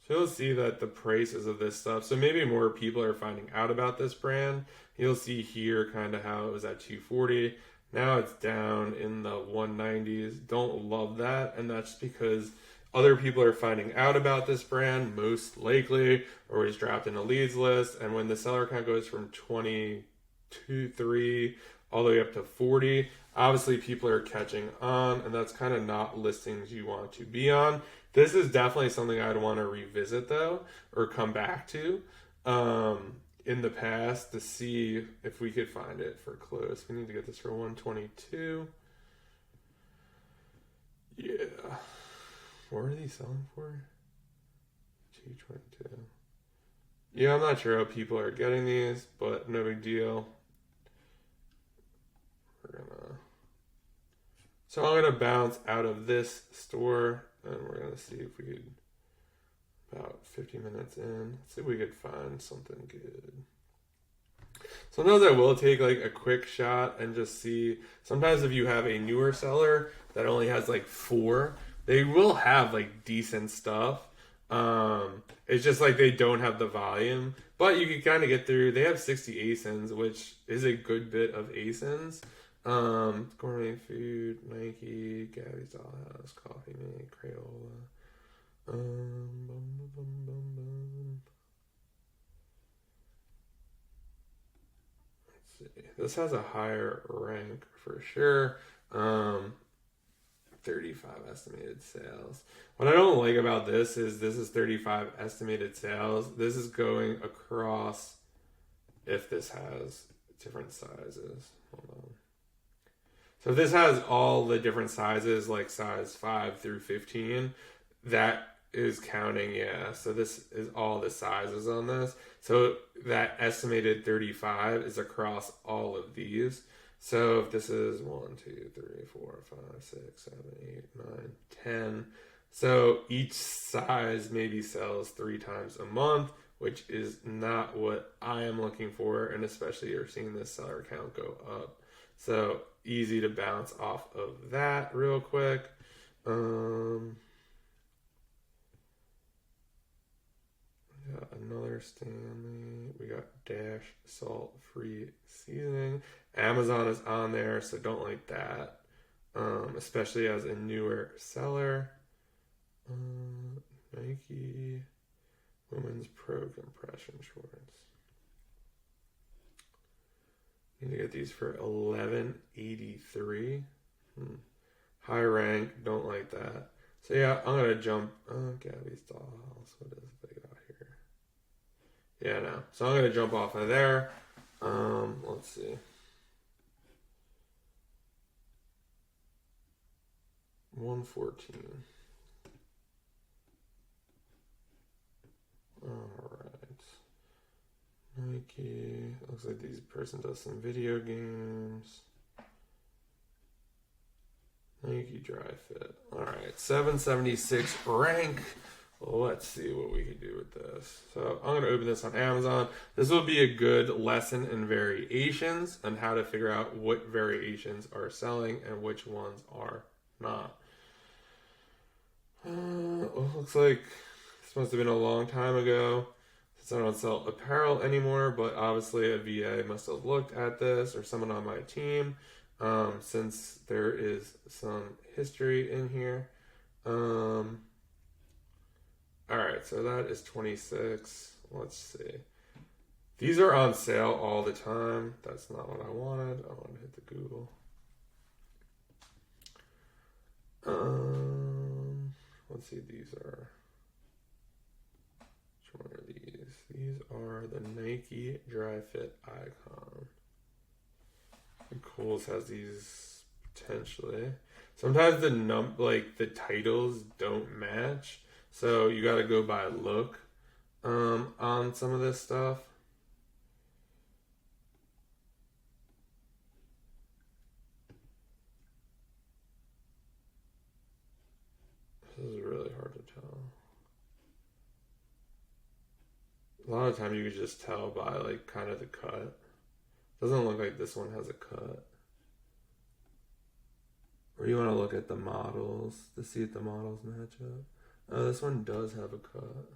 [SPEAKER 1] So you'll see that the prices of this stuff, so maybe more people are finding out about this brand. You'll see here kind of how it was at $240. Now it's down in the 190s. Don't love that, and that's because other people are finding out about this brand, most likely, or is dropped in a leads list. And when the seller count goes from 22.3 all the way up to 40, obviously people are catching on, and that's kind of not listings you want to be on. This is definitely something I'd want to revisit though, or come back to in the past to see if we could find it for close. We need to get this for 122. Yeah. What are they selling for? 222. Yeah, I'm not sure how people are getting these, but no big deal. So I'm gonna bounce out of this store, and we're gonna see if we could, about 50 minutes in, let's see if we could find something good. Sometimes I will take like a quick shot and just see. Sometimes if you have a newer seller that only has like 4, they will have like decent stuff. It's just like they don't have the volume, but you can kind of get through. They have 60 ASINs, which is a good bit of ASINs. Gourmet food, Nike, Gabby's Dollhouse, Coffee Mate, Crayola. Let's see. This has a higher rank for sure. 35 estimated sales. What I don't like about this is 35 estimated sales. This is going across if this has different sizes. Hold on. So if this has all the different sizes, like size 5 through 15, that is counting, yeah. So this is all the sizes on this. So that estimated 35 is across all of these. So if this is 1, 2, 3, 4, 5, 6, 7, 8, 9, 10. So each size maybe sells 3 times a month, which is not what I am looking for. And especially you're seeing this seller count go up. So easy to bounce off of that real quick. We got another Stanley. We got Dash salt-free seasoning. Amazon is on there, so don't like that. Especially as a newer seller. Nike Women's Pro Compression Shorts. Need to get these for $11.83. High rank, don't like that. So yeah, I'm gonna jump. Gabby's Dollhouse. What is they got here? Yeah, no. So I'm gonna jump off of there. Let's see. 114. All right. Nike. Looks like this person does some video games. Nike Dry Fit. All right. 776 rank. Let's see what we can do with this. So I'm going to open this on Amazon. This will be a good lesson in variations and how to figure out what variations are selling and which ones are not. Looks like this must have been a long time ago since I don't sell apparel anymore, but obviously a VA must have looked at this or someone on my team since there is some history in here. All right, so that is 26. Let's see. These are on sale all the time. That's not what I wanted. I wanted to hit the Google. Let's see. These are. Which one are these? These are the Nike Dry Fit Icon. And Kohl's has these potentially. Sometimes the titles don't match. So you got to go by look on some of this stuff. This is really hard to tell. A lot of time you could just tell by like kind of the cut. Doesn't look like this one has a cut. Or you want to look at the models to see if the models match up. Oh, this one does have a cut.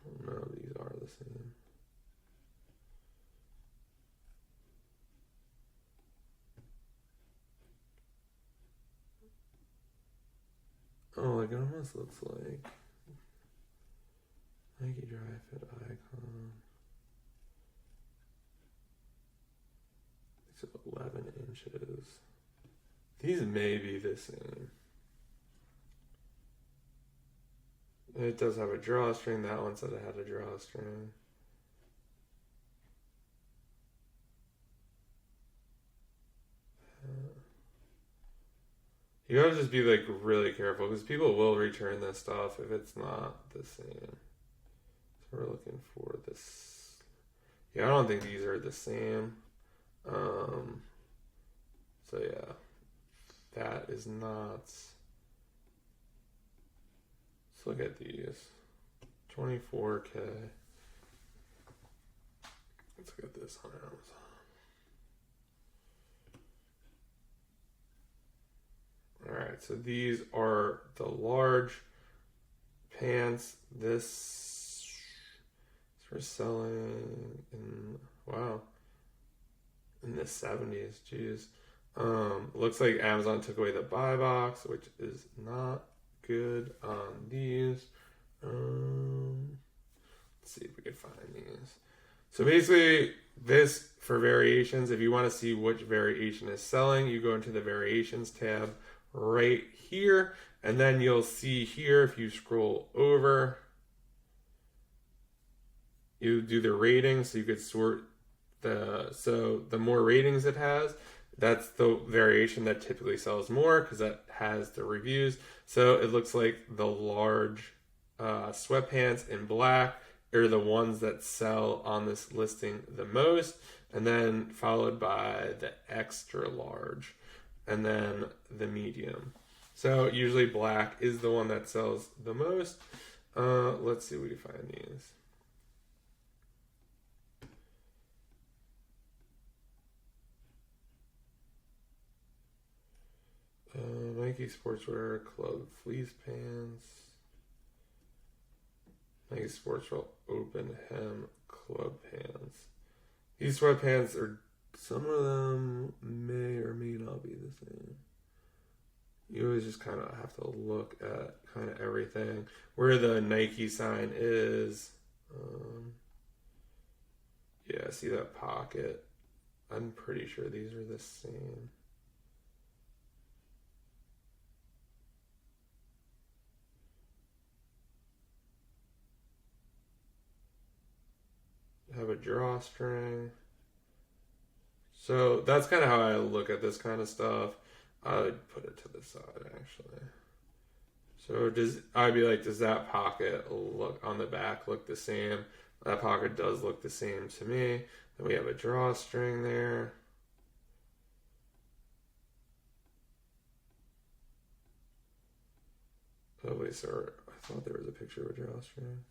[SPEAKER 1] Oh no, these are the same. Oh, like it almost looks like Nike Dry Fit Icon. It's 11 inches. These may be the same. It does have a drawstring. That one said it had a drawstring. You gotta just be like really careful because people will return this stuff if it's not the same. So we're looking for this. Yeah, I don't think these are the same. So yeah. That is not. Let's look at these. 24K. Let's look at this on Amazon. Alright, so these are the large pants. This we're selling in in the 70s. Jeez. Looks like Amazon took away the buy box, which is not good on these. Let's see if we can find these. So basically, this for variations, if you want to see which variation is selling, you go into the variations tab right here, and then you'll see here, if you scroll over, you do the ratings, so you could sort the more ratings it has, that's the variation that typically sells more because that has the reviews. So it looks like the large sweatpants in black are the ones that sell on this listing the most, and then followed by the extra large, and then the medium. So usually black is the one that sells the most. Let's see if we can find these. Nike Sportswear Club Fleece Pants. Nike Sportswear Open Hem Club Pants. These sweatpants are, some of them may or may not be the same. You always just kind of have to look at kind of everything. Where the Nike sign is. Yeah, see that pocket? I'm pretty sure these are the same. Have a drawstring. So that's kind of how I look at this kind of stuff. I would put it to the side actually. So I'd be like, does that pocket look on the back look the same? That pocket does look the same to me. Then we have a drawstring there. Lovely sort. I thought there was a picture of a drawstring.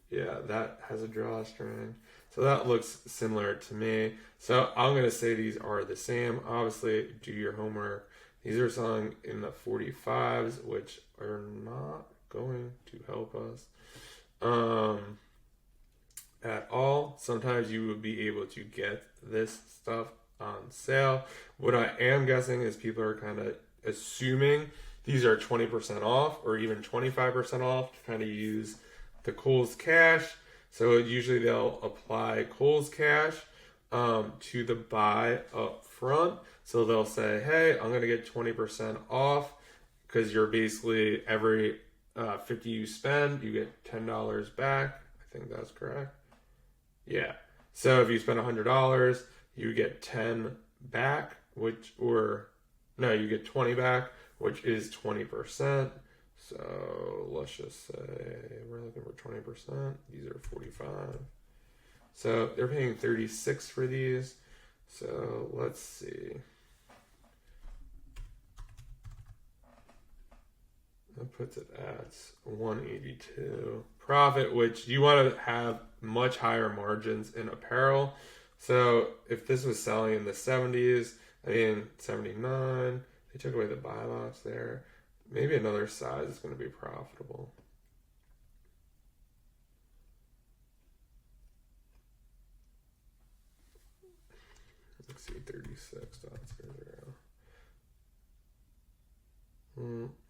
[SPEAKER 1] Yeah, that has a drawstring. So that looks similar to me. So I'm going to say these are the same. Obviously, do your homework. These are selling in the 45s, which are not going to help us at all. Sometimes you would be able to get this stuff on sale. What I am guessing is people are kind of assuming these are 20% off or even 25% off to kind of use the Kohl's cash. So usually they'll apply Kohl's cash to the buy up front. So they'll say, hey, I'm going to get 20% off because you're basically every 50 you spend, you get $10 back. I think that's correct. Yeah. So if you spend $100, you get 10 back, you get 20 back, which is 20%. So let's just say we're looking for 20%. These are 45. So they're paying 36 for these. So let's see. That puts it at 182 profit, which you want to have much higher margins in apparel. So if this was selling in the 70s, 79, they took away the buy box there. Maybe another size is going to be profitable. Let's see, 36.00.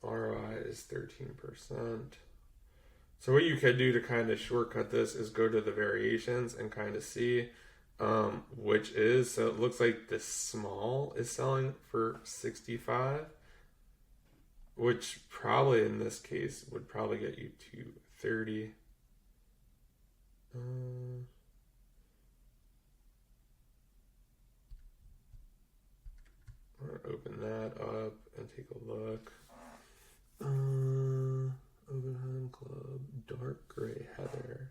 [SPEAKER 1] ROI is 13%. So what you could do to kind of shortcut this is go to the variations and kind of see which is. So it looks like the small is selling for 65, which probably in this case would probably get you to 30. I'm going to open that up and take a look. Openheim Club, dark gray heather.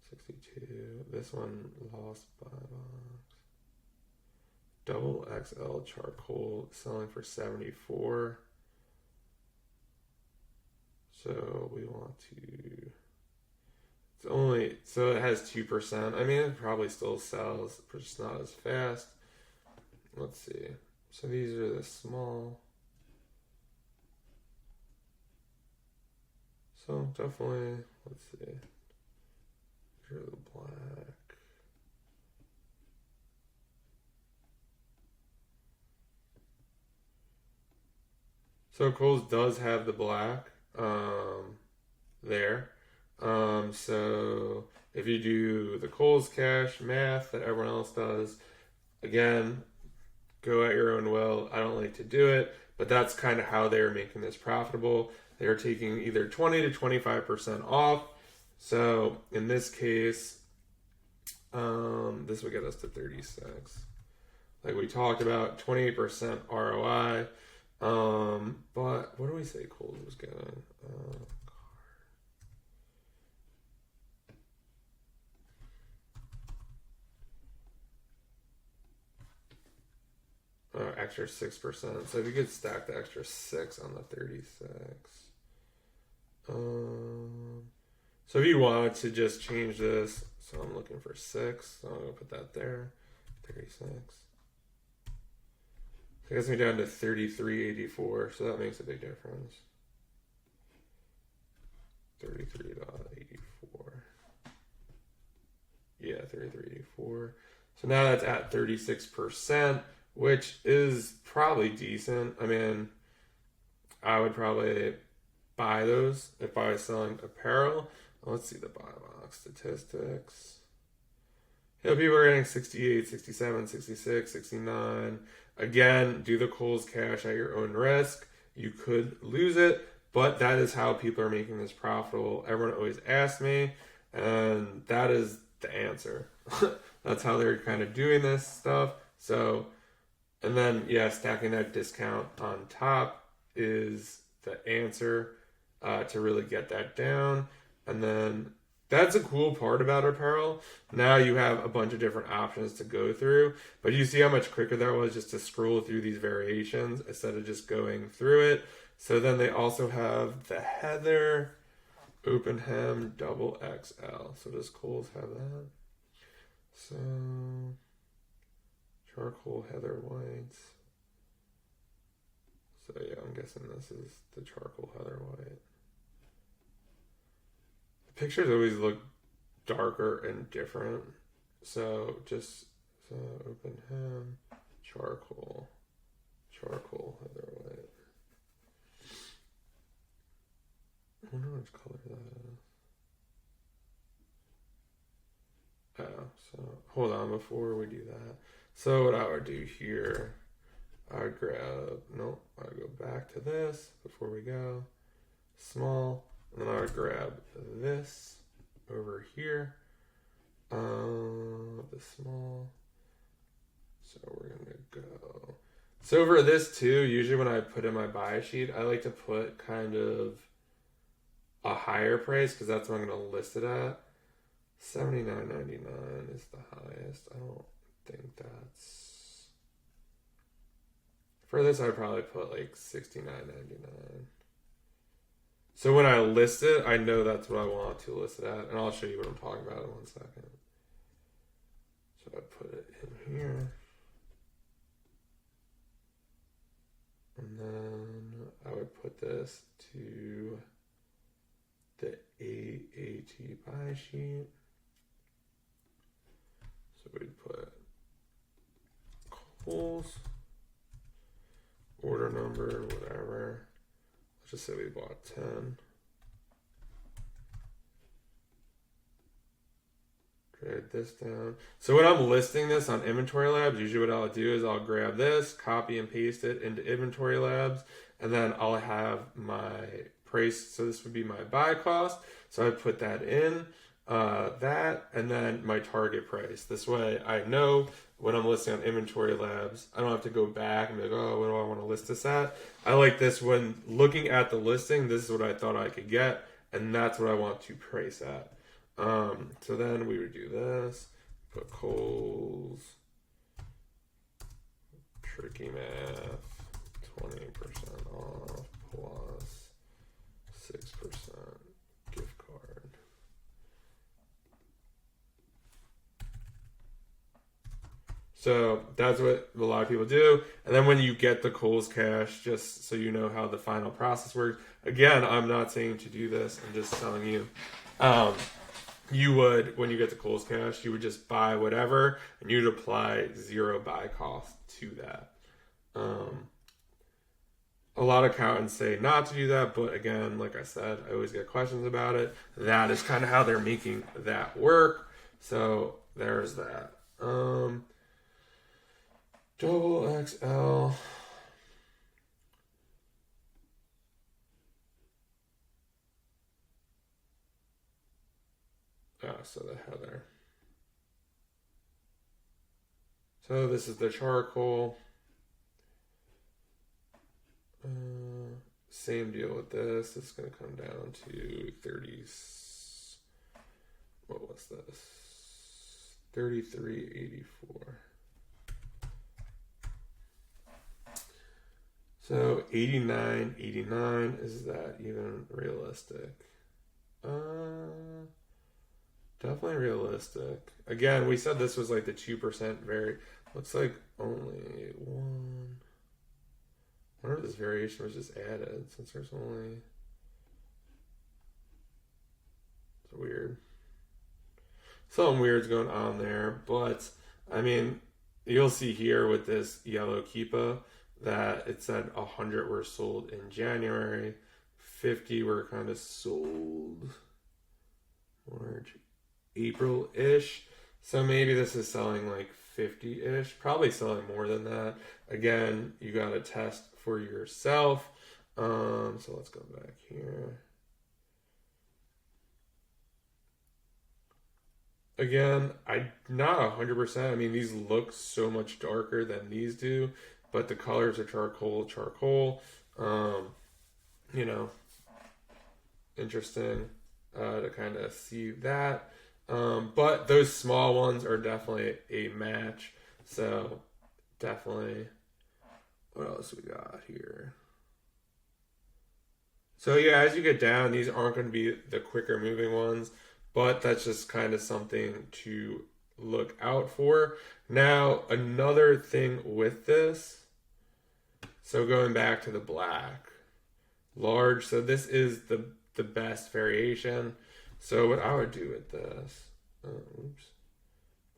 [SPEAKER 1] 62. This one lost buy box. Double XL charcoal selling for 74. So we want to. So it has 2%. I mean, it probably still sells, but it's not as fast. Let's see. So these are the small. So definitely, let's see. Here's the black. So Kohl's does have the black there. So if you do the Kohl's cash math that everyone else does, again, go at your own will. I don't like to do it, but that's kind of how they're making this profitable. They're taking either 20 to 25% off. So in this case, this would get us to 36. Like we talked about, 28% ROI. But what do we say Kohl's was getting? Extra 6%. So if you could stack the extra 6 on the 36. So if you wanted to just change this, so I'm looking for 6, so I'm going to put that there, 36. It gets me down to 33.84, so that makes a big difference. 33.84. Yeah, 33.84. So now that's at 36%, which is probably decent. I mean, I would probably buy those if I was selling apparel. Let's see the buy box statistics. Yeah, people are getting 68, 67, 66, 69. Again, do the Kohl's cash at your own risk. You could lose it, but that is how people are making this profitable. Everyone always asks me, and that is the answer. That's how they're kind of doing this stuff. So, and then, yeah, stacking that discount on top is the answer to really get that down. And then that's a cool part about apparel. Now you have a bunch of different options to go through, but you see how much quicker that was just to scroll through these variations instead of just going through it. So then they also have the heather, open hem, double XL. So does Kohl's have that? So charcoal heather whites. So yeah, I'm guessing this is the charcoal heather white. The pictures always look darker and different. So open hem, charcoal heather white. I wonder which color that is. Oh, so hold on before we do that. So what I would do here, I would grab, nope, I would go back to this before we go. Small, and then I would grab this over here. The small. So we're gonna go. So for this too, usually when I put in my buy sheet, I like to put kind of a higher price because that's what I'm gonna list it at. $79.99 is the highest. I don't think that's. For this, I'd probably put like $69.99. So when I list it, I know that's what I want to list it at, and I'll show you what I'm talking about in 1 second. So I put it in here. And then I would put this to the AAT buy sheet. So we'd put Kohl's, order number, whatever. Let's just say we bought 10. Drag this down. So when I'm listing this on Inventory Labs, usually what I'll do is I'll grab this, copy and paste it into Inventory Labs, and then I'll have my price. So this would be my buy cost. So I put that in, that, and then my target price. This way I know when I'm listing on Inventory Labs, I don't have to go back and be like, oh, what do I want to list this at? I like this when looking at the listing, this is what I thought I could get, and that's what I want to price at. So then we would do this, put Kohl's, tricky math, 20% off plus 6% gift card. So that's what a lot of people do. And then when you get the Kohl's cash, just so you know how the final process works. Again, I'm not saying to do this, I'm just telling you. You would, when you get the Kohl's cash, you would just buy whatever, and you'd apply 0 buy cost to that. A lot of accountants say not to do that, but again, like I said, I always get questions about it. That is kind of how they're making that work. So there's that. Double XL. So the heather. So this is the charcoal. Same deal with this. It's going to come down to 30. What was this? 33.84. So 89.89. Is that even realistic? Definitely realistic. Again, we said this was like the 2% looks like only one. I wonder if this variation was just added since there's only. It's weird. Something weird's going on there, but I mean, you'll see here with this yellow Keepa that it said 100 were sold in January, 50 were kind of sold March, April-ish. So maybe this is selling like 50-ish, probably selling more than that. Again, you got to test for yourself. So let's go back here. Again, I'm not 100%. I mean, these look so much darker than these do, but the colors are charcoal. You know, interesting. to kind of see that. But those small ones are definitely a match. So definitely, what else we got here? So yeah, as you get down, these aren't going to be the quicker moving ones, but that's just kind of something to look out for. Now, another thing with this, so going back to the black, large, so this is the best variation. So what I would do with this, oops,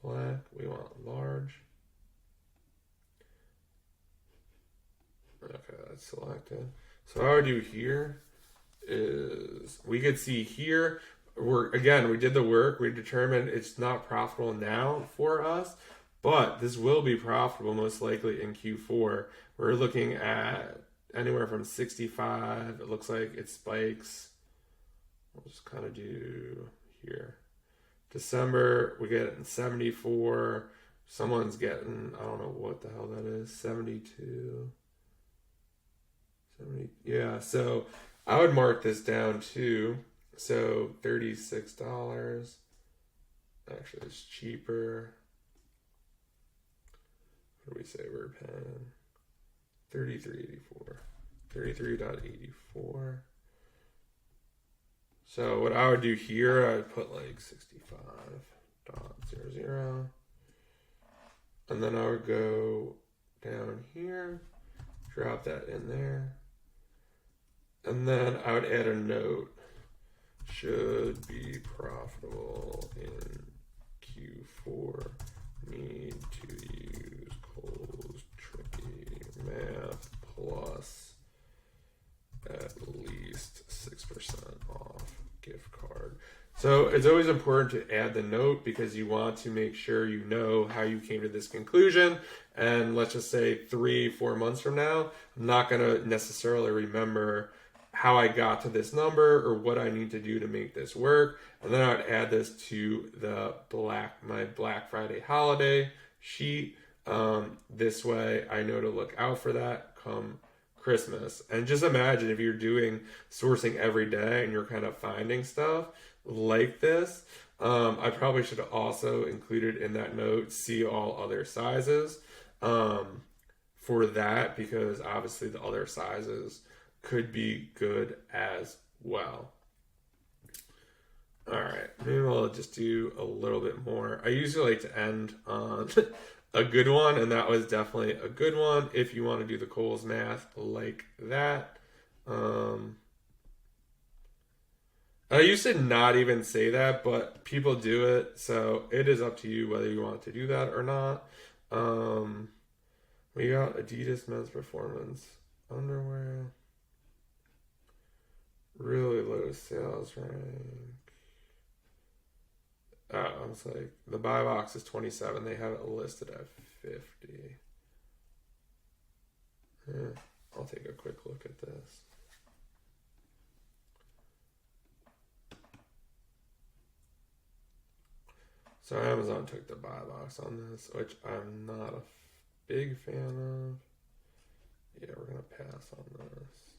[SPEAKER 1] black, we want large. Okay, that's selected. So what I would do here is we could see here, we did the work, we determined it's not profitable now for us, but this will be profitable most likely in Q4. We're looking at anywhere from 65. It looks like it spikes. We'll just kind of do here. December, we get it in 74. Someone's getting, I don't know what the hell that is, 72. 70, yeah, so I would mark this down too. So $36. Actually, it's cheaper. What do we say we're paying? $33.84. $33.84. So what I would do here, I would put like 65.00. And then I would go down here, drop that in there. And then I would add a note. Should be profitable in Q4. Need to use Cole's tricky math plus at least 6% off gift card. So it's always important to add the note because you want to make sure you know how you came to this conclusion. And let's just say 3-4 months from now, I'm not going to necessarily remember how I got to this number or what I need to do to make this work. And then I would add this to my Black Friday holiday sheet. This way I know to look out for that come Christmas. And just imagine if you're doing sourcing every day and you're kind of finding stuff like this. I probably should have also included in that note, see all other sizes for that, because obviously the other sizes could be good as well. All right, maybe we'll just do a little bit more. I usually like to end on a good one, and that was definitely a good one if you want to do the Kohl's math like that. I used to not even say that, but people do it, so it is up to you whether you want to do that or not. We got Adidas men's performance underwear. Really low sales rank. I was like, the buy box is 27. They have it listed at 50. I'll take a quick look at this. So Amazon took the buy box on this, which I'm not a big fan of. Yeah, we're going to pass on this.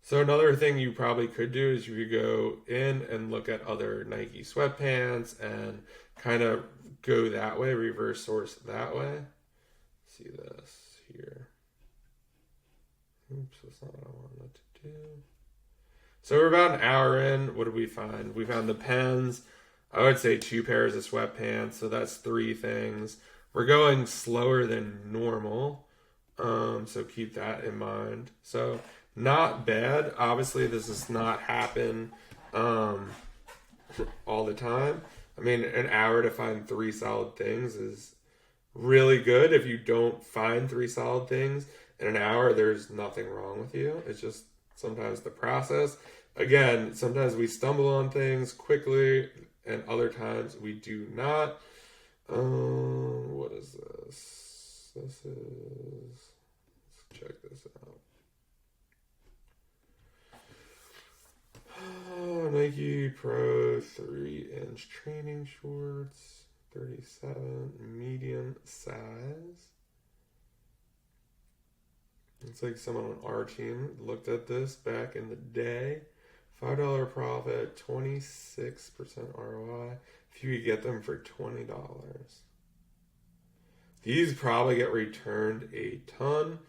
[SPEAKER 1] So another thing you probably could do is you could go in and look at other Nike sweatpants and kind of go that way, reverse source that way. See this here. Oops, that's not what I wanted to do. So we're about an hour in. What did we find? We found the pens. I would say 2 pairs of sweatpants. So that's 3 things. We're going slower than normal. So keep that in mind. So not bad. Obviously, this does not happen all the time. I mean, an hour to find 3 solid things is really good. If you don't find 3 solid things in an hour, there's nothing wrong with you. It's just sometimes the process. Again, sometimes we stumble on things quickly, and other times we do not. What is this? Let's check this out. Nike Pro 3-inch training shorts, 37, medium size. It's like someone on our team looked at this back in the day, $5 profit, 26% ROI. If you could get them for $20. These probably get returned a ton.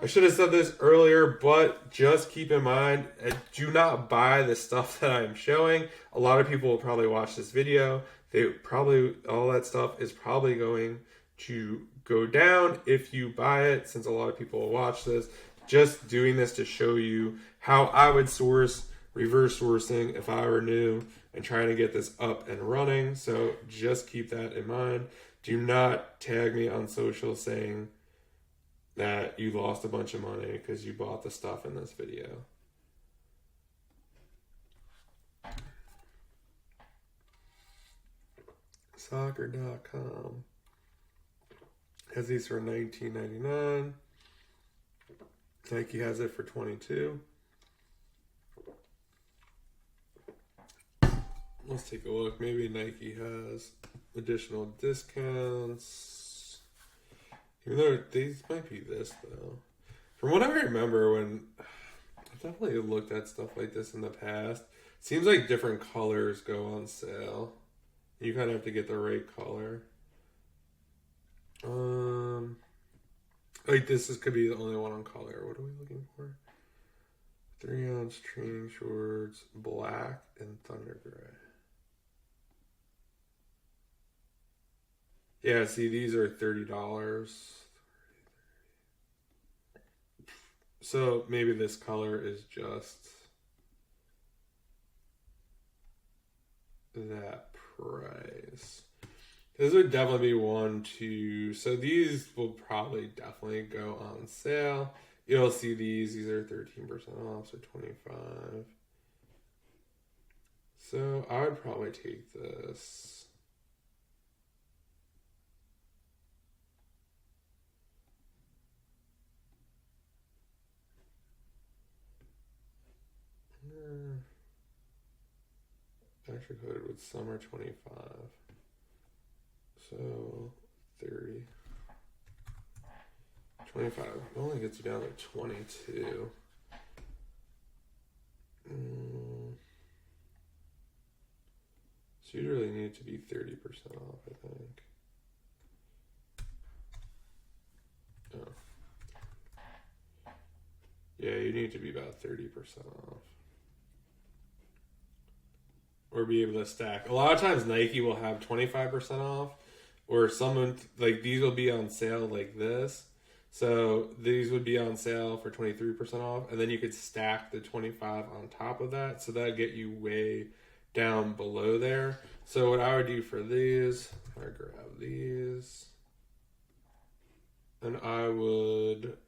[SPEAKER 1] I should have said this earlier, but just keep in mind, do not buy the stuff that I'm showing. A lot of people will probably watch this video. All that stuff is probably going to go down if you buy it, since a lot of people will watch this. Just doing this to show you how I would source, reverse sourcing if I were new and trying to get this up and running. So just keep that in mind. Do not tag me on social saying that you lost a bunch of money because you bought the stuff in this video. Soccer.com has these for $19.99. Nike has it for $22. Let's take a look. Maybe Nike has additional discounts. Even though these might be this though. From what I remember, when I've definitely looked at stuff like this in the past, seems like different colors go on sale. You kind of have to get the right color. Like this could be the only one on color. What are we looking for? 3-ounce training shorts, black and thunder gray. Yeah, see, these are $30. So maybe this color is just that price. This would definitely be one to, so these will probably definitely go on sale. You'll see these are 13% off, so 25. So I would probably take this. Extra coded with summer 25. So 30. 25 only gets you down to 22. So you really need to be 30% off, I think. Oh. Yeah, you need to be about 30% off. Or be able to stack. A lot of times Nike will have 25% off, or someone like these will be on sale like this. So these would be on sale for 23% off, and then you could stack the 25 on top of that, so that'd get you way down below there. So what I would do for these, I grab these, and I would,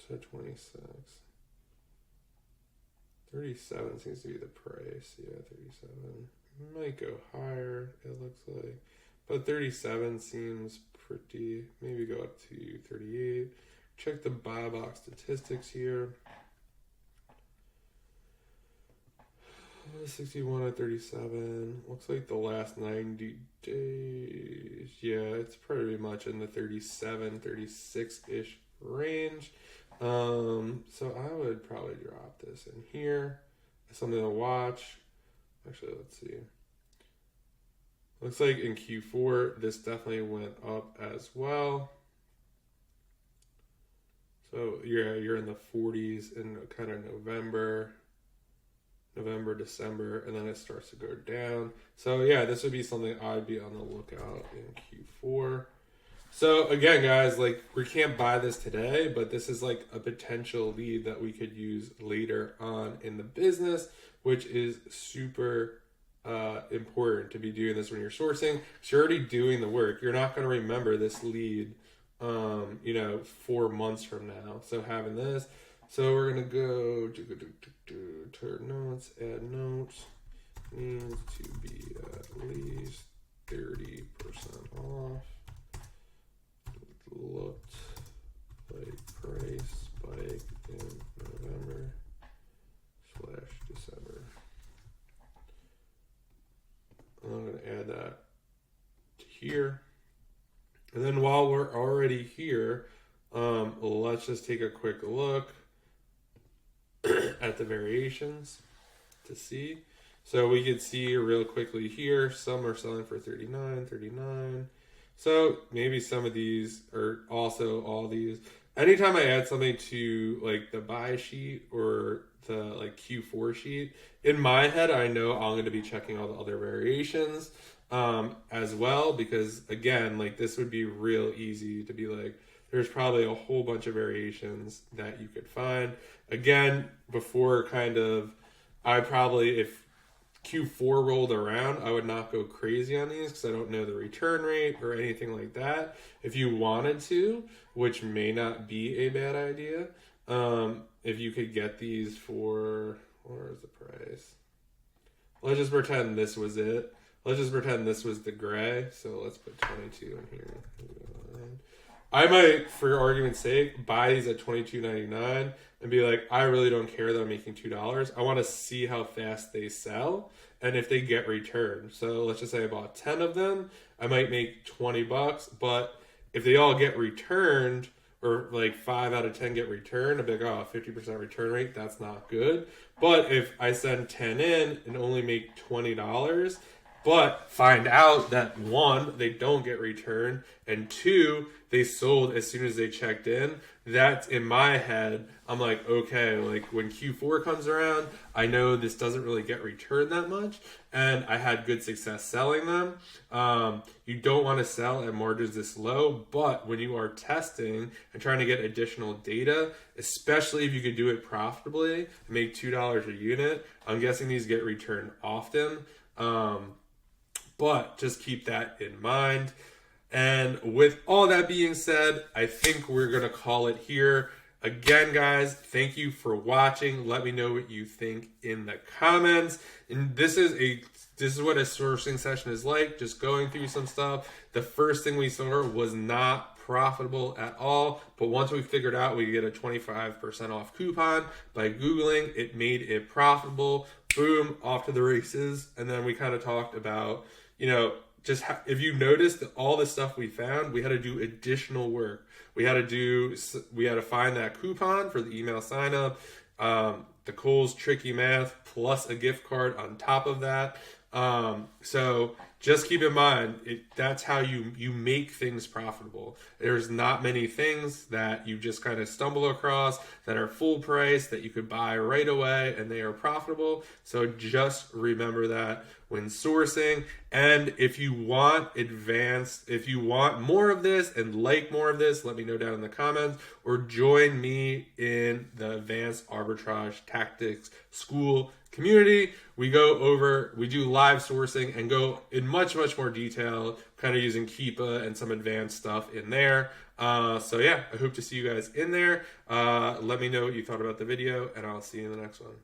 [SPEAKER 1] so 26. 37 seems to be the price. Yeah, 37. Might go higher, it looks like. But 37 seems pretty. Maybe go up to 38. Check the buy box statistics here. 61 at 37. Looks like the last 90 days. Yeah, it's pretty much in the 37, 36-ish range. So I would probably drop this in here. Something to watch. Actually, let's see. Looks like in Q4, this definitely went up as well. So yeah, you're in the 40s in kind of November, December, and then it starts to go down. So yeah, this would be something I'd be on the lookout in Q4. So again, guys, like we can't buy this today, but this is like a potential lead that we could use later on in the business, which is super important to be doing this when you're sourcing. Because you're already doing the work. You're not going to remember this lead, 4 months from now. So having this, so we're going to go to notes, add notes, needs to be at least 30% off. Looked like price spike in November / December. And I'm going to add that to here. And then while we're already here, let's just take a quick look at the variations to see. So we could see real quickly here, some are selling for 39, 39. So maybe some of these are also all these. Anytime I add something to like the buy sheet or the like Q4 sheet, in my head, I know I'm going to be checking all the other variations as well, because again, like this would be real easy to be like, there's probably a whole bunch of variations that you could find. Again, before kind of, I probably, if Q4 rolled around, I would not go crazy on these because I don't know the return rate or anything like that. If you wanted to, which may not be a bad idea, if you could get these for, where's the price? Let's just pretend this was it. Let's just pretend this was the gray. So let's put 22 in here. I might, for argument's sake, buy these at $22.99 and be like, I really don't care that I'm making $2. I want to see how fast they sell and if they get returned. So let's just say I bought 10 of them. I might make $20, but if they all get returned, or like 5 out of 10 get returned, I'd be like, oh, 50% return rate, that's not good. But if I send 10 in and only make $20, but find out that 1, they don't get returned, and 2, they sold as soon as they checked in, that's in my head, I'm like, okay, like when Q4 comes around, I know this doesn't really get returned that much, and I had good success selling them. You don't want to sell at margins this low, but when you are testing and trying to get additional data, especially if you could do it profitably and make $2 a unit, I'm guessing these get returned often. But just keep that in mind. And with all that being said, I think we're going to call it here. Again, guys, thank you for watching. Let me know what you think in the comments. And this is what a sourcing session is like, just going through some stuff. The first thing we saw was not profitable at all, but once we figured out we get a 25% off coupon by Googling, it made it profitable. Boom, off to the races. And then we kind of talked about, just if you noticed all the stuff we found, we had to do additional work. We had to find that coupon for the email sign up, the Kohl's tricky math plus a gift card on top of that. So just keep in mind, that's how you make things profitable. There's not many things that you just kind of stumble across that are full price that you could buy right away and they are profitable. So just remember that when sourcing. And if you want more of this and like more of this, let me know down in the comments, or join me in the Advanced Arbitrage Tactics School community. We do live sourcing and go in much, much more detail, kind of using Keepa and some advanced stuff in there. So yeah, I hope to see you guys in there. Let me know what you thought about the video, and I'll see you in the next one.